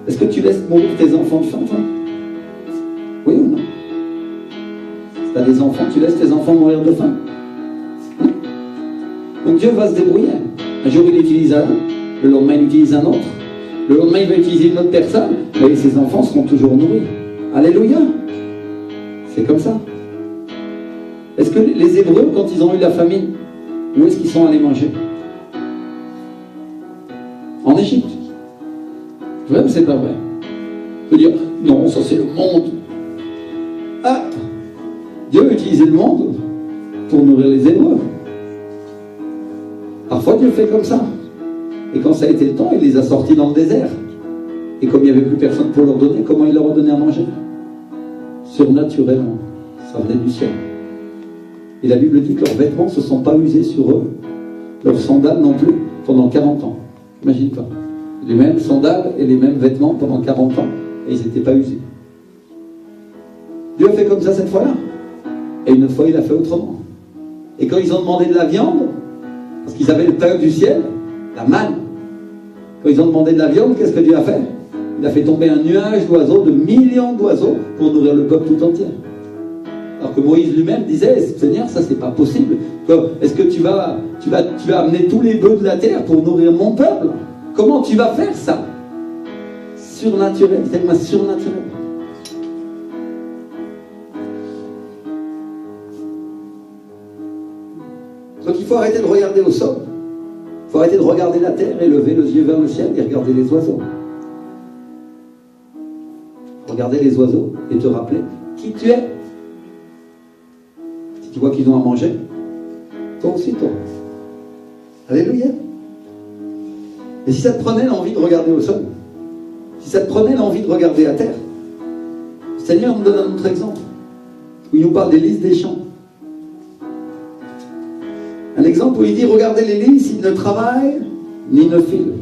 Est-ce que tu laisses mourir tes enfants de faim, toi? Oui ou non? Si tu as des enfants, tu laisses tes enfants mourir de faim? Hein? Donc Dieu va se débrouiller. Un jour, il utilise un, le lendemain, il utilise un autre. Le lendemain, il va utiliser une autre personne. Et ses enfants seront toujours nourris. Alléluia. C'est comme ça. Est-ce que les Hébreux, quand ils ont eu la famine, où est-ce qu'ils sont allés manger? En Égypte. Vrai ou c'est pas vrai? Je veux dire, non, ça c'est le monde. Ah, Dieu a utilisé le monde pour nourrir les Hébreux. Parfois Dieu fait comme ça. Et quand ça a été le temps, il les a sortis dans le désert. Et comme il n'y avait plus personne pour leur donner, comment il leur a donné à manger? Surnaturellement. Ça venait du ciel. Et la Bible dit que leurs vêtements ne se sont pas usés sur eux. Leurs sandales non plus, pendant 40 ans. Imagine-toi. Les mêmes sandales et les mêmes vêtements pendant 40 ans. Et ils n'étaient pas usés. Dieu a fait comme ça cette fois-là. Et une autre fois, il a fait autrement. Et quand ils ont demandé de la viande, parce qu'ils avaient le pain du ciel, la manne. Quand ils ont demandé de la viande, qu'est-ce que Dieu a fait? Il a fait tomber un nuage d'oiseaux, de millions d'oiseaux, pour nourrir le peuple tout entier. Alors que Moïse lui-même disait, Seigneur, ça c'est pas possible. Est-ce que tu vas amener tous les bœufs de la terre pour nourrir mon peuple? Comment tu vas faire ça? Surnaturel, c'est moi surnaturel. Donc il faut arrêter de regarder au sol. Il faut arrêter de regarder la terre et lever les yeux vers le ciel et regarder les oiseaux. Regarder les oiseaux et te rappeler qui tu es. Si tu vois qu'ils ont à manger, toi aussi, toi. Alléluia. Et si ça te prenait l'envie de regarder au sol, si ça te prenait l'envie de regarder à terre, le Seigneur nous donne un autre exemple, où il nous parle des lys des champs. Un exemple où il dit, regardez les lys, ils ne travaillent ni ne filent.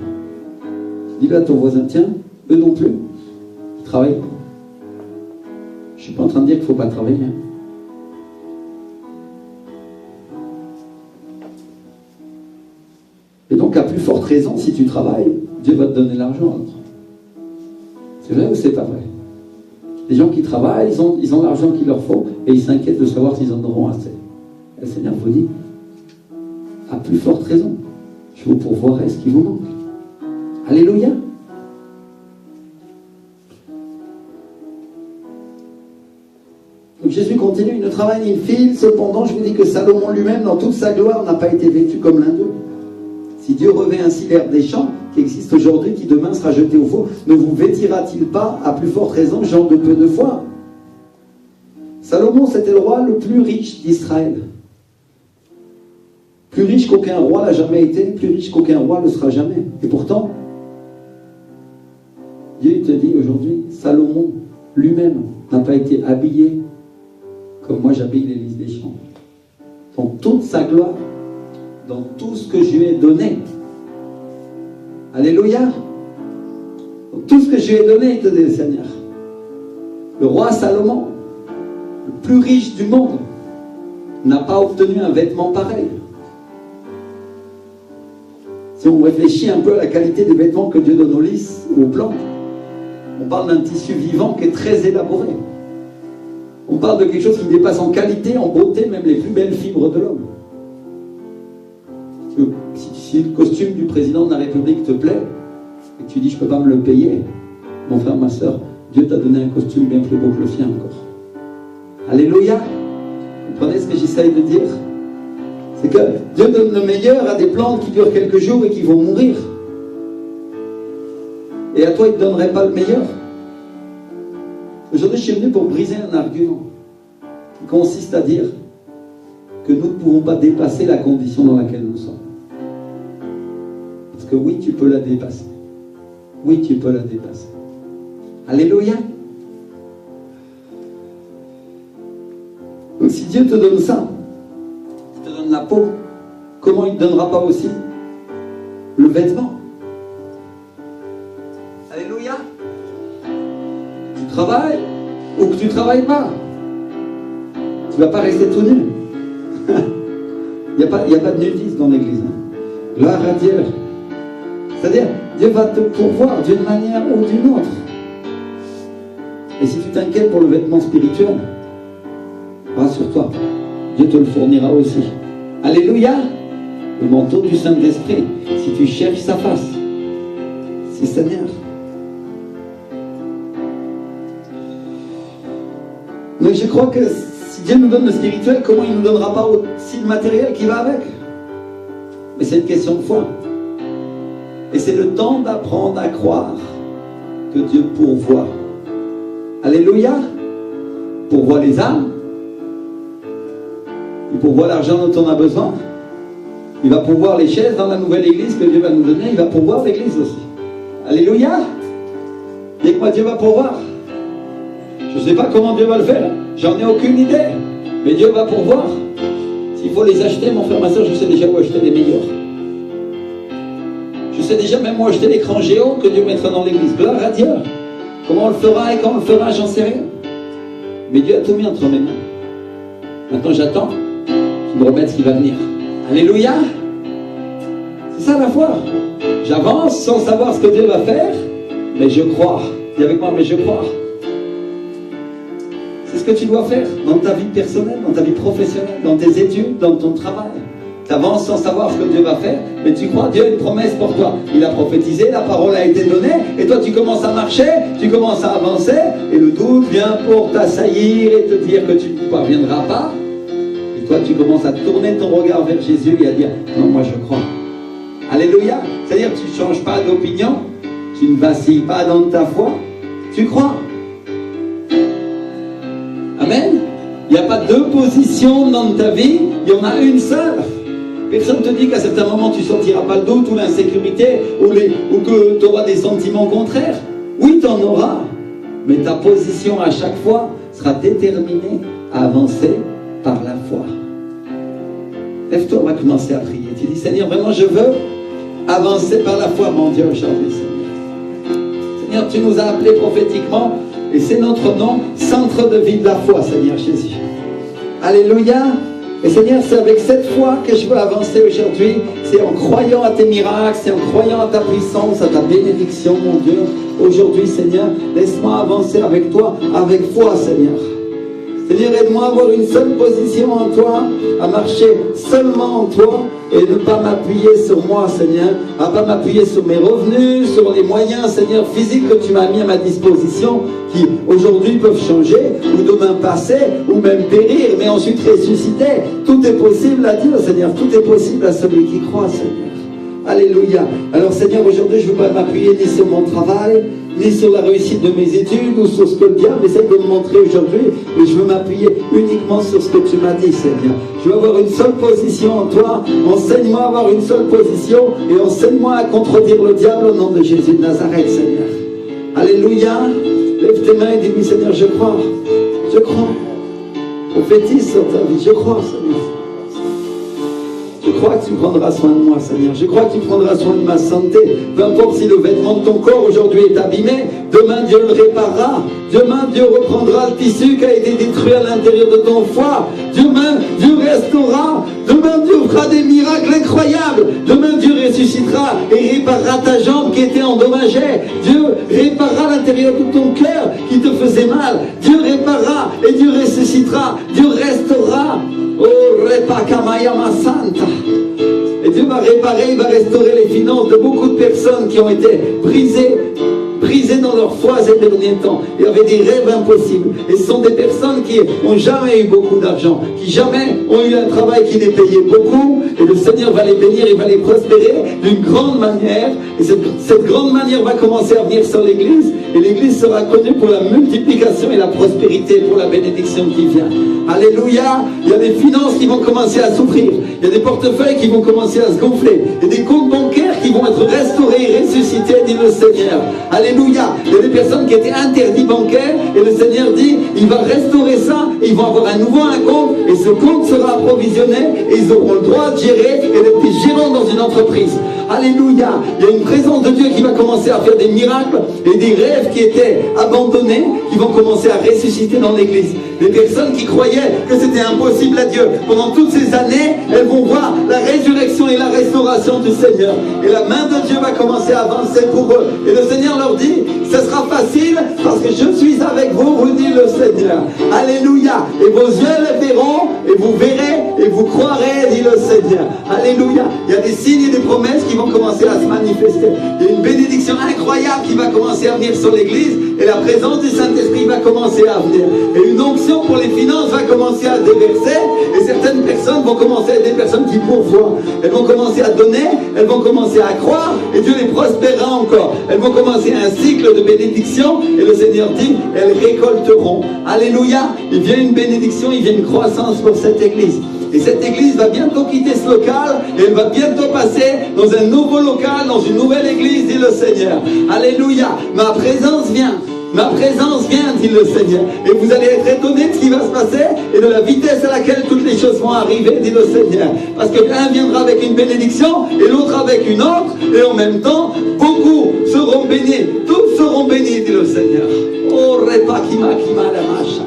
Dis-le à ton voisin, tiens, eux non plus, ils travaillent. Je ne suis pas en train de dire qu'il ne faut pas travailler. Et donc, à plus forte raison, si tu travailles, Dieu va te donner l'argent. C'est vrai ou c'est pas vrai? Les gens qui travaillent, ils ont l'argent qu'il leur faut et ils s'inquiètent de savoir s'ils en auront assez. Et le Seigneur vous dit, à plus forte raison, je vous pourvoirai ce qui vous manque. Alléluia. Donc Jésus continue, il ne travaille ni ne file, cependant je vous dis que Salomon lui-même, dans toute sa gloire, n'a pas été vêtu comme l'un d'eux. Si Dieu revêt ainsi l'herbe des champs, qui existe aujourd'hui, qui demain sera jeté au four, ne vous vêtira-t-il pas, à plus forte raison, gens de peu de foi? Salomon, c'était le roi le plus riche d'Israël. Plus riche qu'aucun roi n'a jamais été, plus riche qu'aucun roi ne sera jamais. Et pourtant, Dieu te dit aujourd'hui, Salomon lui-même n'a pas été habillé comme moi j'habille les lys des champs. Dans toute sa gloire, dans tout ce que je lui ai donné. Alléluia. Dans tout ce que je lui ai donné, il te dit le Seigneur. Le roi Salomon, le plus riche du monde n'a pas obtenu un vêtement pareil. Si on réfléchit un peu à la qualité des vêtements que Dieu donne aux lys ou aux plantes, on parle d'un tissu vivant qui est très élaboré. On parle de quelque chose qui dépasse en qualité, en beauté, même les plus belles fibres de l'homme. Si le costume du président de la République te plaît, et que tu dis je ne peux pas me le payer, mon frère, ma soeur, Dieu t'a donné un costume bien plus beau que le sien encore. Alléluia. Vous comprenez ce que j'essaye de dire? C'est que Dieu donne le meilleur à des plantes qui durent quelques jours et qui vont mourir. Et à toi, il ne te donnerait pas le meilleur. Aujourd'hui, je suis venu pour briser un argument qui consiste à dire que nous ne pouvons pas dépasser la condition dans laquelle nous sommes. Parce que oui, tu peux la dépasser. Oui, tu peux la dépasser. Alléluia. Donc si Dieu te donne ça, il te donne la peau, comment il ne te donnera pas aussi le vêtement? Alléluia. Tu travailles ou que tu ne travailles pas, tu ne vas pas rester tout nu. Il n'y a pas de nudisme dans l'église. Gloire à Dieu. C'est-à-dire, Dieu va te pourvoir d'une manière ou d'une autre. Et si tu t'inquiètes pour le vêtement spirituel, rassure-toi, Dieu te le fournira aussi. Alléluia. Le manteau du Saint-Esprit, si tu cherches sa face, c'est Seigneur. Mais je crois que si Dieu nous donne le spirituel, comment il ne nous donnera pas aussi le matériel qui va avec? Mais c'est une question de foi. Et c'est le temps d'apprendre à croire que Dieu pourvoit. Alléluia. Pourvoit les âmes. Il pourvoit l'argent dont on a besoin. Il va pourvoir les chaises dans la nouvelle église que Dieu va nous donner. Il va pourvoir l'église aussi. Alléluia. Dites moi, Dieu va pourvoir. Je ne sais pas comment Dieu va le faire. J'en ai aucune idée. Mais Dieu va pourvoir. S'il faut les acheter, mon frère, ma soeur, je sais déjà où acheter les meilleurs. Je sais déjà même où acheter l'écran géant que Dieu mettra dans l'église. Gloire à Dieu. Comment on le fera et quand on le fera, j'en sais rien. Mais Dieu a tout mis entre mes mains. Maintenant, j'attends qu'il me remette ce qui va venir. Alléluia. C'est ça la foi. J'avance sans savoir ce que Dieu va faire, mais je crois. Dis avec moi, mais je crois. C'est ce que tu dois faire dans ta vie personnelle, dans ta vie professionnelle, dans tes études, dans ton travail. Tu avances sans savoir ce que Dieu va faire, mais tu crois, Dieu a une promesse pour toi. Il a prophétisé, la parole a été donnée, et toi tu commences à marcher, tu commences à avancer, et le doute vient pour t'assaillir et te dire que tu ne parviendras pas. Et toi tu commences à tourner ton regard vers Jésus et à dire, non, moi je crois. Alléluia. C'est-à-dire que tu ne changes pas d'opinion, tu ne vacilles pas dans ta foi, tu crois. Amen. Il n'y a pas deux positions dans ta vie, il y en a une seule. Personne ne te dit qu'à certains moments tu ne sentiras pas le doute ou l'insécurité ou que tu auras des sentiments contraires. Oui, tu en auras. Mais ta position à chaque fois sera déterminée à avancer par la foi. Lève-toi, on va commencer à prier. Tu dis, Seigneur, vraiment je veux avancer par la foi, mon Dieu, aujourd'hui, Seigneur. Seigneur, tu nous as appelés prophétiquement et c'est notre nom, centre de vie de la foi, Seigneur Jésus. Alléluia. Et Seigneur, c'est avec cette foi que je veux avancer aujourd'hui. C'est en croyant à tes miracles, c'est en croyant à ta puissance, à ta bénédiction, mon Dieu. Aujourd'hui, Seigneur, laisse-moi avancer avec toi, avec foi, Seigneur. Seigneur, aide-moi à avoir une seule position en toi, à marcher seulement en toi et ne pas m'appuyer sur moi, Seigneur, à ne pas m'appuyer sur mes revenus, sur les moyens, Seigneur, physiques que tu m'as mis à ma disposition, qui aujourd'hui peuvent changer, ou demain passer, ou même périr, mais ensuite ressusciter. Tout est possible à Dieu, Seigneur, tout est possible à celui qui croit, Seigneur. Alléluia. Alors Seigneur, aujourd'hui je ne veux pas m'appuyer ni sur mon travail, ni sur la réussite de mes études, ou sur ce que le diable essaie de me montrer aujourd'hui, mais je veux m'appuyer uniquement sur ce que tu m'as dit, Seigneur. Je veux avoir une seule position en toi, enseigne-moi à avoir une seule position, et enseigne-moi à contredire le diable au nom de Jésus de Nazareth, Seigneur. Alléluia. Lève tes mains et dis-lui, Seigneur, je crois, je crois. Prophétise sur ta vie, je crois, Seigneur. Je crois que tu prendras soin de moi, Seigneur. Je crois que tu prendras soin de ma santé. Peu importe si le vêtement de ton corps aujourd'hui est abîmé, demain Dieu le réparera. Demain Dieu reprendra le tissu qui a été détruit à l'intérieur de ton foie. Demain Dieu restaurera. Demain Dieu fera des miracles incroyables. Demain Dieu ressuscitera et réparera ta jambe qui était endommagée. Dieu réparera l'intérieur de ton cœur qui te faisait mal. Dieu réparera et Dieu ressuscitera. Dieu restaurera. Oh, Repakamaya Santa. Et Dieu va réparer, il va restaurer les finances de beaucoup de personnes qui ont été brisées dans leur foi ces derniers temps. Il y avait des rêves impossibles. Et ce sont des personnes qui n'ont jamais eu beaucoup d'argent, qui jamais ont eu un travail qui les payait beaucoup. Et le Seigneur va les bénir, il va les prospérer d'une grande manière. Et cette grande manière va commencer à venir sur l'Église. Et l'Église sera connue pour la multiplication et la prospérité, pour la bénédiction qui vient. Alléluia. Il y a des finances qui vont commencer à s'ouvrir. Il y a des portefeuilles qui vont commencer à se gonfler. Il y a des comptes bancaires qui vont être restaurés et ressuscités, dit le Seigneur. Alléluia. Il y a des personnes qui étaient interdites bancaires et le Seigneur dit, il va restaurer ça et ils vont avoir un nouveau compte et ce compte sera approvisionné et ils auront le droit de gérer et d'être gérants dans une entreprise. Alléluia. Il y a une présence de Dieu qui va commencer à faire des miracles et des rêves qui étaient abandonnés qui vont commencer à ressusciter dans l'église. Des personnes qui croyaient que c'était impossible à Dieu. Pendant toutes ces années, elles vont voir la résurrection et la restauration du Seigneur. Et la main de Dieu va commencer à avancer pour eux. Et le Seigneur leur dit, ce sera facile parce que je suis avec vous, vous dit le Seigneur. Alléluia. Et vos yeux le verront et vous verrez et vous croirez, dit le Seigneur. Alléluia. Il y a des signes et des promesses qui vont commencer à se manifester. Il y a une bénédiction incroyable qui va commencer à venir sur l'église et la présence du Saint-Esprit va commencer à venir. Et une onction pour les finances va commencer à déverser et certaines personnes vont commencer à être des personnes qui pourvoient. Elles vont commencer à donner, elles vont commencer à croire et Dieu les prospérera encore. Elles vont commencer un cycle de bénédiction et le Seigneur dit, elles récolteront. Alléluia. Il vient une bénédiction, il vient une croissance pour cette église. Et cette église va bientôt quitter ce local et elle va bientôt passer dans un nouveau local, dans une nouvelle église, dit le Seigneur. Alléluia. Ma présence vient. Ma présence vient, dit le Seigneur. Et vous allez être étonnés de ce qui va se passer et de la vitesse à laquelle toutes les choses vont arriver, dit le Seigneur. Parce que l'un viendra avec une bénédiction et l'autre avec une autre. Et en même temps, beaucoup seront bénis. Tous seront bénis, dit le Seigneur. Oh, repa kima kima la macha.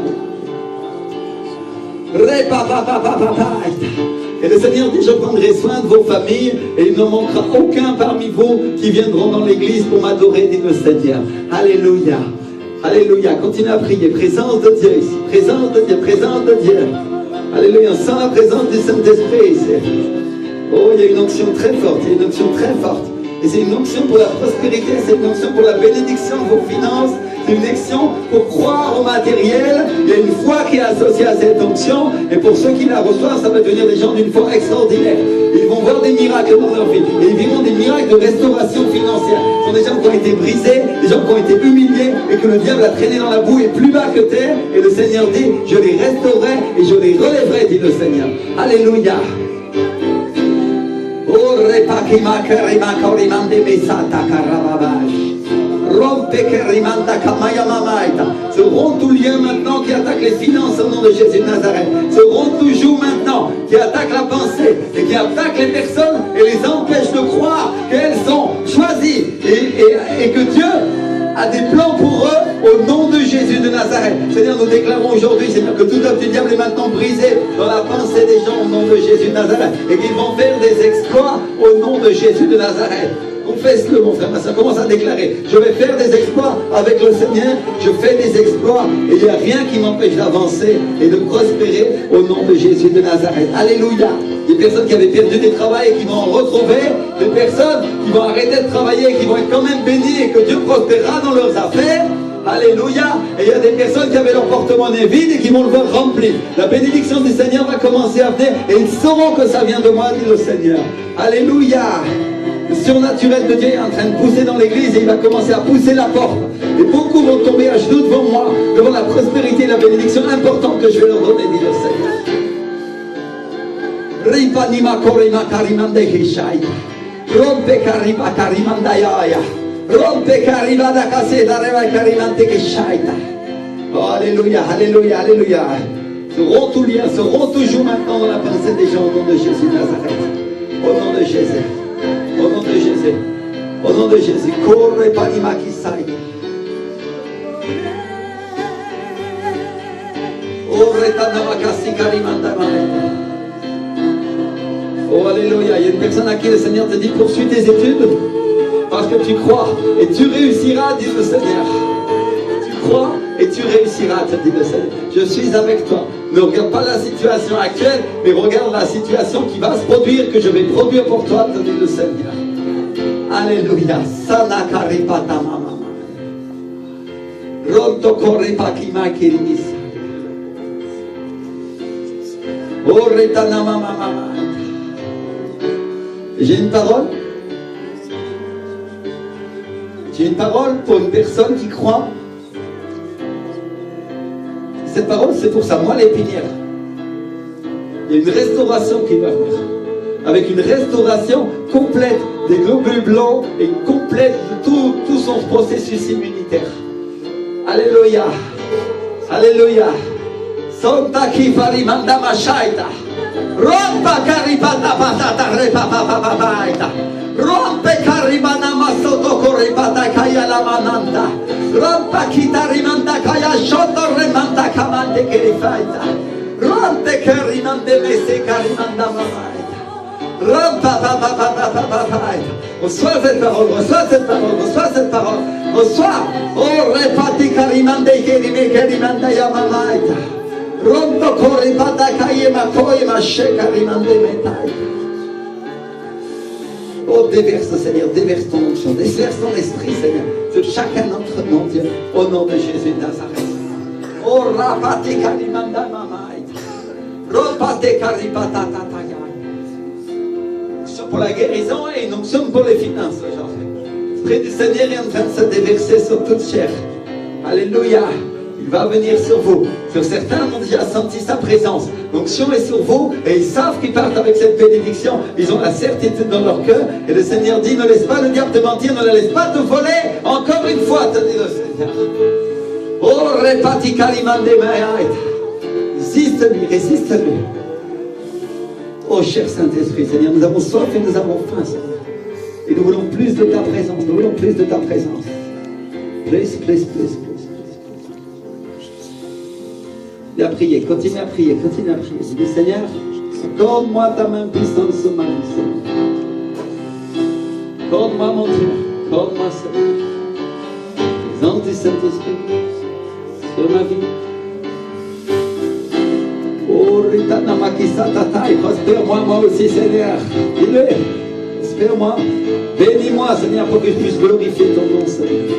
Et le Seigneur dit, je prendrai soin de vos familles et il ne manquera aucun parmi vous qui viendront dans l'église pour m'adorer, dit le Seigneur. Alléluia. Alléluia. Continuez à prier. Présence de Dieu ici. Présence de Dieu. Présence de Dieu. Alléluia. Sans la présence du Saint-Esprit ici. Oh, il y a une onction très forte. Il y a une onction très forte. Et c'est une onction pour la prospérité. C'est une onction pour la bénédiction de vos finances. C'est une onction pour croire au matériel. Il y a une foi qui est associée à cette onction. Et pour ceux qui la reçoivent, ça va devenir des gens d'une foi extraordinaire. Ils vont voir des miracles dans leur vie. Et ils verront des miracles de restauration financière. Ce sont des gens qui ont été brisés, des gens qui ont été humiliés et que le diable a traîné dans la boue et plus bas que terre. Et le Seigneur dit, je les restaurerai et je les relèverai, dit le Seigneur. Alléluia. Ce rond tout lien maintenant qui attaque les finances au nom de Jésus de Nazareth. Ce rond toujours maintenant qui attaque la pensée et qui attaque les personnes et les empêche de croire qu'elles sont choisies et que Dieu a des plans pour eux au nom de Jésus de Nazareth. Seigneur, nous déclarons aujourd'hui, Seigneur, que toute œuvre du diable est maintenant brisée dans la pensée des gens au nom de Jésus de Nazareth et qu'ils vont faire des exploits au nom de Jésus de Nazareth. Confesse-le, mon frère, ça commence à déclarer. Je vais faire des exploits avec le Seigneur. Je fais des exploits et il n'y a rien qui m'empêche d'avancer et de prospérer au nom de Jésus de Nazareth. Alléluia. Des personnes qui avaient perdu des travaux et qui vont en retrouver. Des personnes qui vont arrêter de travailler et qui vont être quand même bénies et que Dieu prospérera dans leurs affaires. Alléluia. Et il y a des personnes qui avaient leur porte-monnaie vide et qui vont le voir rempli. La bénédiction du Seigneur va commencer à venir et ils sauront que ça vient de moi, dit le Seigneur. Alléluia. Le surnaturel de Dieu est en train de pousser dans l'église et il va commencer à pousser la porte. Et beaucoup vont tomber à genoux devant moi, devant la prospérité et la bénédiction importante que je vais leur donner, dit le Seigneur. Ripanima korima karimande hishai. Rompe kariba karimandayaya. Rompe kariba da kaseda reva karimande hishai. Oh, alléluia, alléluia, alléluia. Se rend tout lien, se rend toujours maintenant dans la pensée des gens au nom de Jésus de Nazareth. nom de Jésus. Au nom de Jésus. Au nom de Jésus. Corre panima kisai. Oh alléluia, il y a une personne à qui le Seigneur te dit poursuis tes études parce que tu crois et tu réussiras, dit le Seigneur. Tu crois et tu réussiras, te dit le Seigneur. Je suis avec toi. Ne regarde pas la situation actuelle, mais regarde la situation qui va se produire, que je vais produire pour toi, te dit le Seigneur. Alléluia. Sana karipata mama. Ronto korepa kima kirimis. J'ai une parole. J'ai une parole pour une personne qui croit. Cette parole, c'est pour sa moelle épinière. Il y a une restauration qui va venir. Avec une restauration complète des globules blancs et complète de tout son processus immunitaire. Alléluia. Alléluia. Santa ki parimanda mashaita. Rompa karibata patata repa papapaita. Rompe karibana masoto koribata kaya la mananda. Rompa kita rimanda kaya shoto remanda kamande kerifaita. Rompe karimande mese karimanda mamaita. Rompa papapapapapaita. Reçois cette parole, reçois cette parole, reçois cette parole. Reçois. Oh repati karimande kerimanda yamamaita. Ronto koribata kayema koyema sheka rimande metai. Oh, déverse, Seigneur, déverse ton onction, déverse ton esprit, Seigneur, sur chacun d'entre nous, Dieu, au nom de Jésus de Nazareth. Oh, rapate karimanda mamaita. Ropate karibata tataya. Onction pour la guérison et une onction pour les finances aujourd'hui. L'Esprit du Seigneur est en train de se déverser sur toute chair. Alléluia. Il va venir sur vous. Sur certains ont déjà senti sa présence. L'onction est sur vous et ils savent qu'ils partent avec cette bénédiction. Ils ont la certitude dans leur cœur. Et le Seigneur dit, ne laisse pas le diable te mentir, ne le laisse pas te voler. Encore une fois, te dit le Seigneur. Oh, repati kalimande mayaita. Résiste-lui, résiste-lui. Oh, cher Saint-Esprit, Seigneur, nous avons soif et nous avons faim, Seigneur. Et nous voulons plus de ta présence. Nous voulons plus de ta présence. Please, please, please, please. À prier, continue à prier, continue à prier. Dis, Seigneur, accorde-moi ta main puissante sur ma vie, Seigneur. Accorde-moi mon Dieu, accorde-moi, Seigneur. Présence du Saint-Esprit sur ma vie. Oh, Ritana Makisatata, prospère-moi, moi aussi, Seigneur. Dis-le, prospère-moi. Bénis-moi, Seigneur, pour que je puisse glorifier ton nom, Seigneur.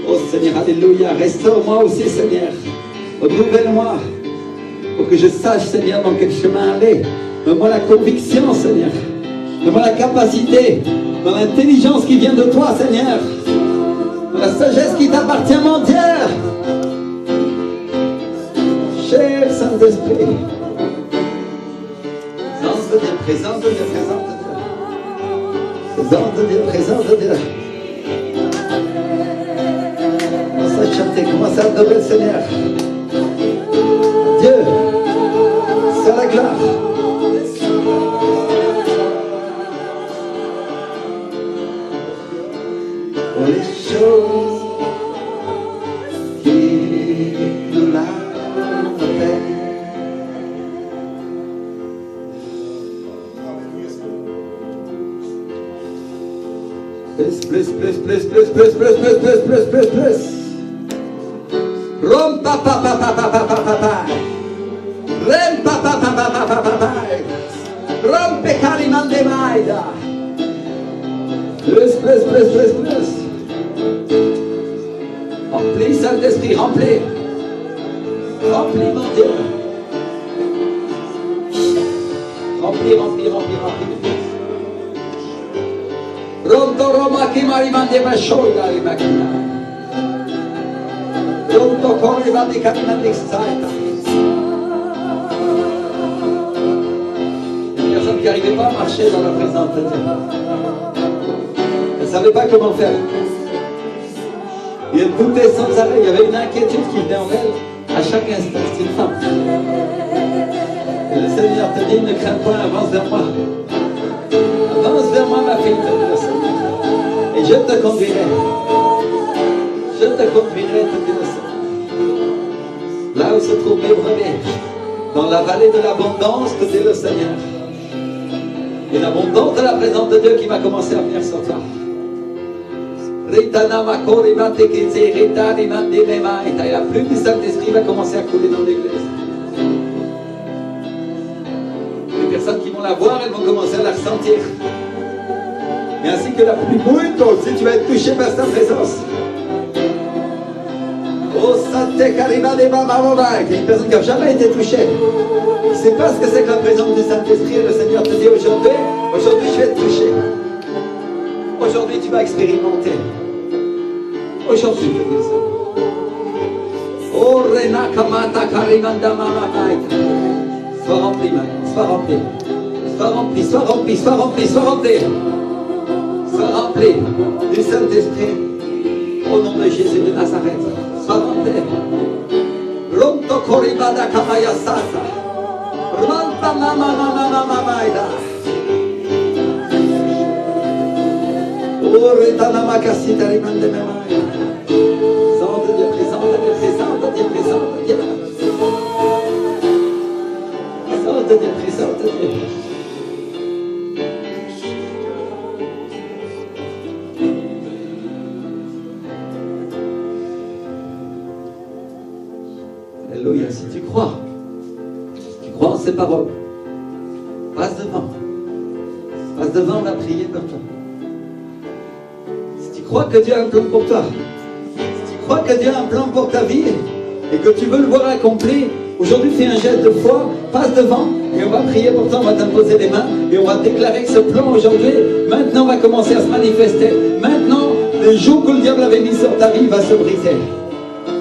Oh, Seigneur, alléluia. Restaure-moi aussi, Seigneur. Renouvelle-moi pour que je sache, Seigneur, dans quel chemin aller. Donne-moi la conviction, Seigneur. Donne-moi la capacité, dans l'intelligence qui vient de toi, Seigneur. Dans la sagesse qui t'appartient, mon Dieu. Cher Saint-Esprit. Présence de Dieu, présence de Dieu, présence de Dieu. Présence de Dieu, présence de Dieu. Commence à chanter, commence à adorer le Seigneur. Dieu, c'est la gloire. Pour les choses qui nous l'appellent. Plus. Rom pa pa pa pa pa pa pa pa pa. Rem pa pa pa pa pa pa pa pa. Rompe kalimande maida. Plus. Remplis, Saint-Esprit, remplis. Remplis, mon Dieu. Remplis. Ronto Roma ki marimande mashoida rimakina. Ronto corriva di kalimande saita. Qui n'arrivait pas à marcher dans la présence de Dieu. Elle ne savait pas comment faire. Il doutait sans arrêt. Il y avait une inquiétude qui venait en elle à chaque instant. C'est une femme. Et le Seigneur te dit, ne crains point, avance vers moi. Avance vers moi, ma fille, te dit le Seigneur. Et je te conduirai. Je te conduirai, te dit le Seigneur. Là où se trouvent mes brebis, dans la vallée de l'abondance, te dit le Seigneur. Et l'abondance de la présence de Dieu qui va commencer à venir sur toi. Et la pluie du Saint-Esprit va commencer à couler dans l'église. Les personnes qui vont la voir, elles vont commencer à la ressentir. Et ainsi que la pluie mouille, toi aussi tu vas être touché par sa présence. Oh, Santé Karima de Mama, il y a une personne qui n'a jamais été touchée. Il ne sait pas ce que c'est que la présence du Saint-Esprit. Et le Seigneur te dit aujourd'hui je vais te toucher. Aujourd'hui tu vas expérimenter. Aujourd'hui je vais ça. Oh, Rena Kamata Karimanda Mama. Sois rempli maintenant, sois rempli. Sois rempli, sois rempli, sois rempli, sois rempli. Sois rempli du Saint-Esprit. Au nom de Jésus de Nazareth. Sois rempli. Ronto Koribada Kamaya Sasa. Ranta Mama Mama Maida. Oh, Retana Makasita Rimande Memaya. Présente Dieu, présente Dieu, présente Dieu, présente Dieu. Présente Dieu, présente Dieu. Alléluia, si tu crois en ces paroles, passe devant, on va prier pour toi. Si tu crois que Dieu a un plan pour toi, si tu crois que Dieu a un plan pour ta vie et que tu veux le voir accompli, aujourd'hui fais un geste de foi, passe devant et on va prier pour toi, on va t'imposer les mains et on va déclarer que ce plan aujourd'hui, maintenant va commencer à se manifester. Maintenant, le joug que le diable avait mis sur ta vie va se briser.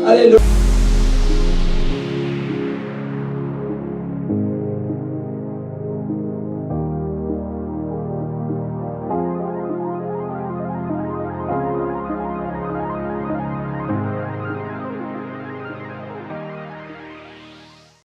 Alléluia.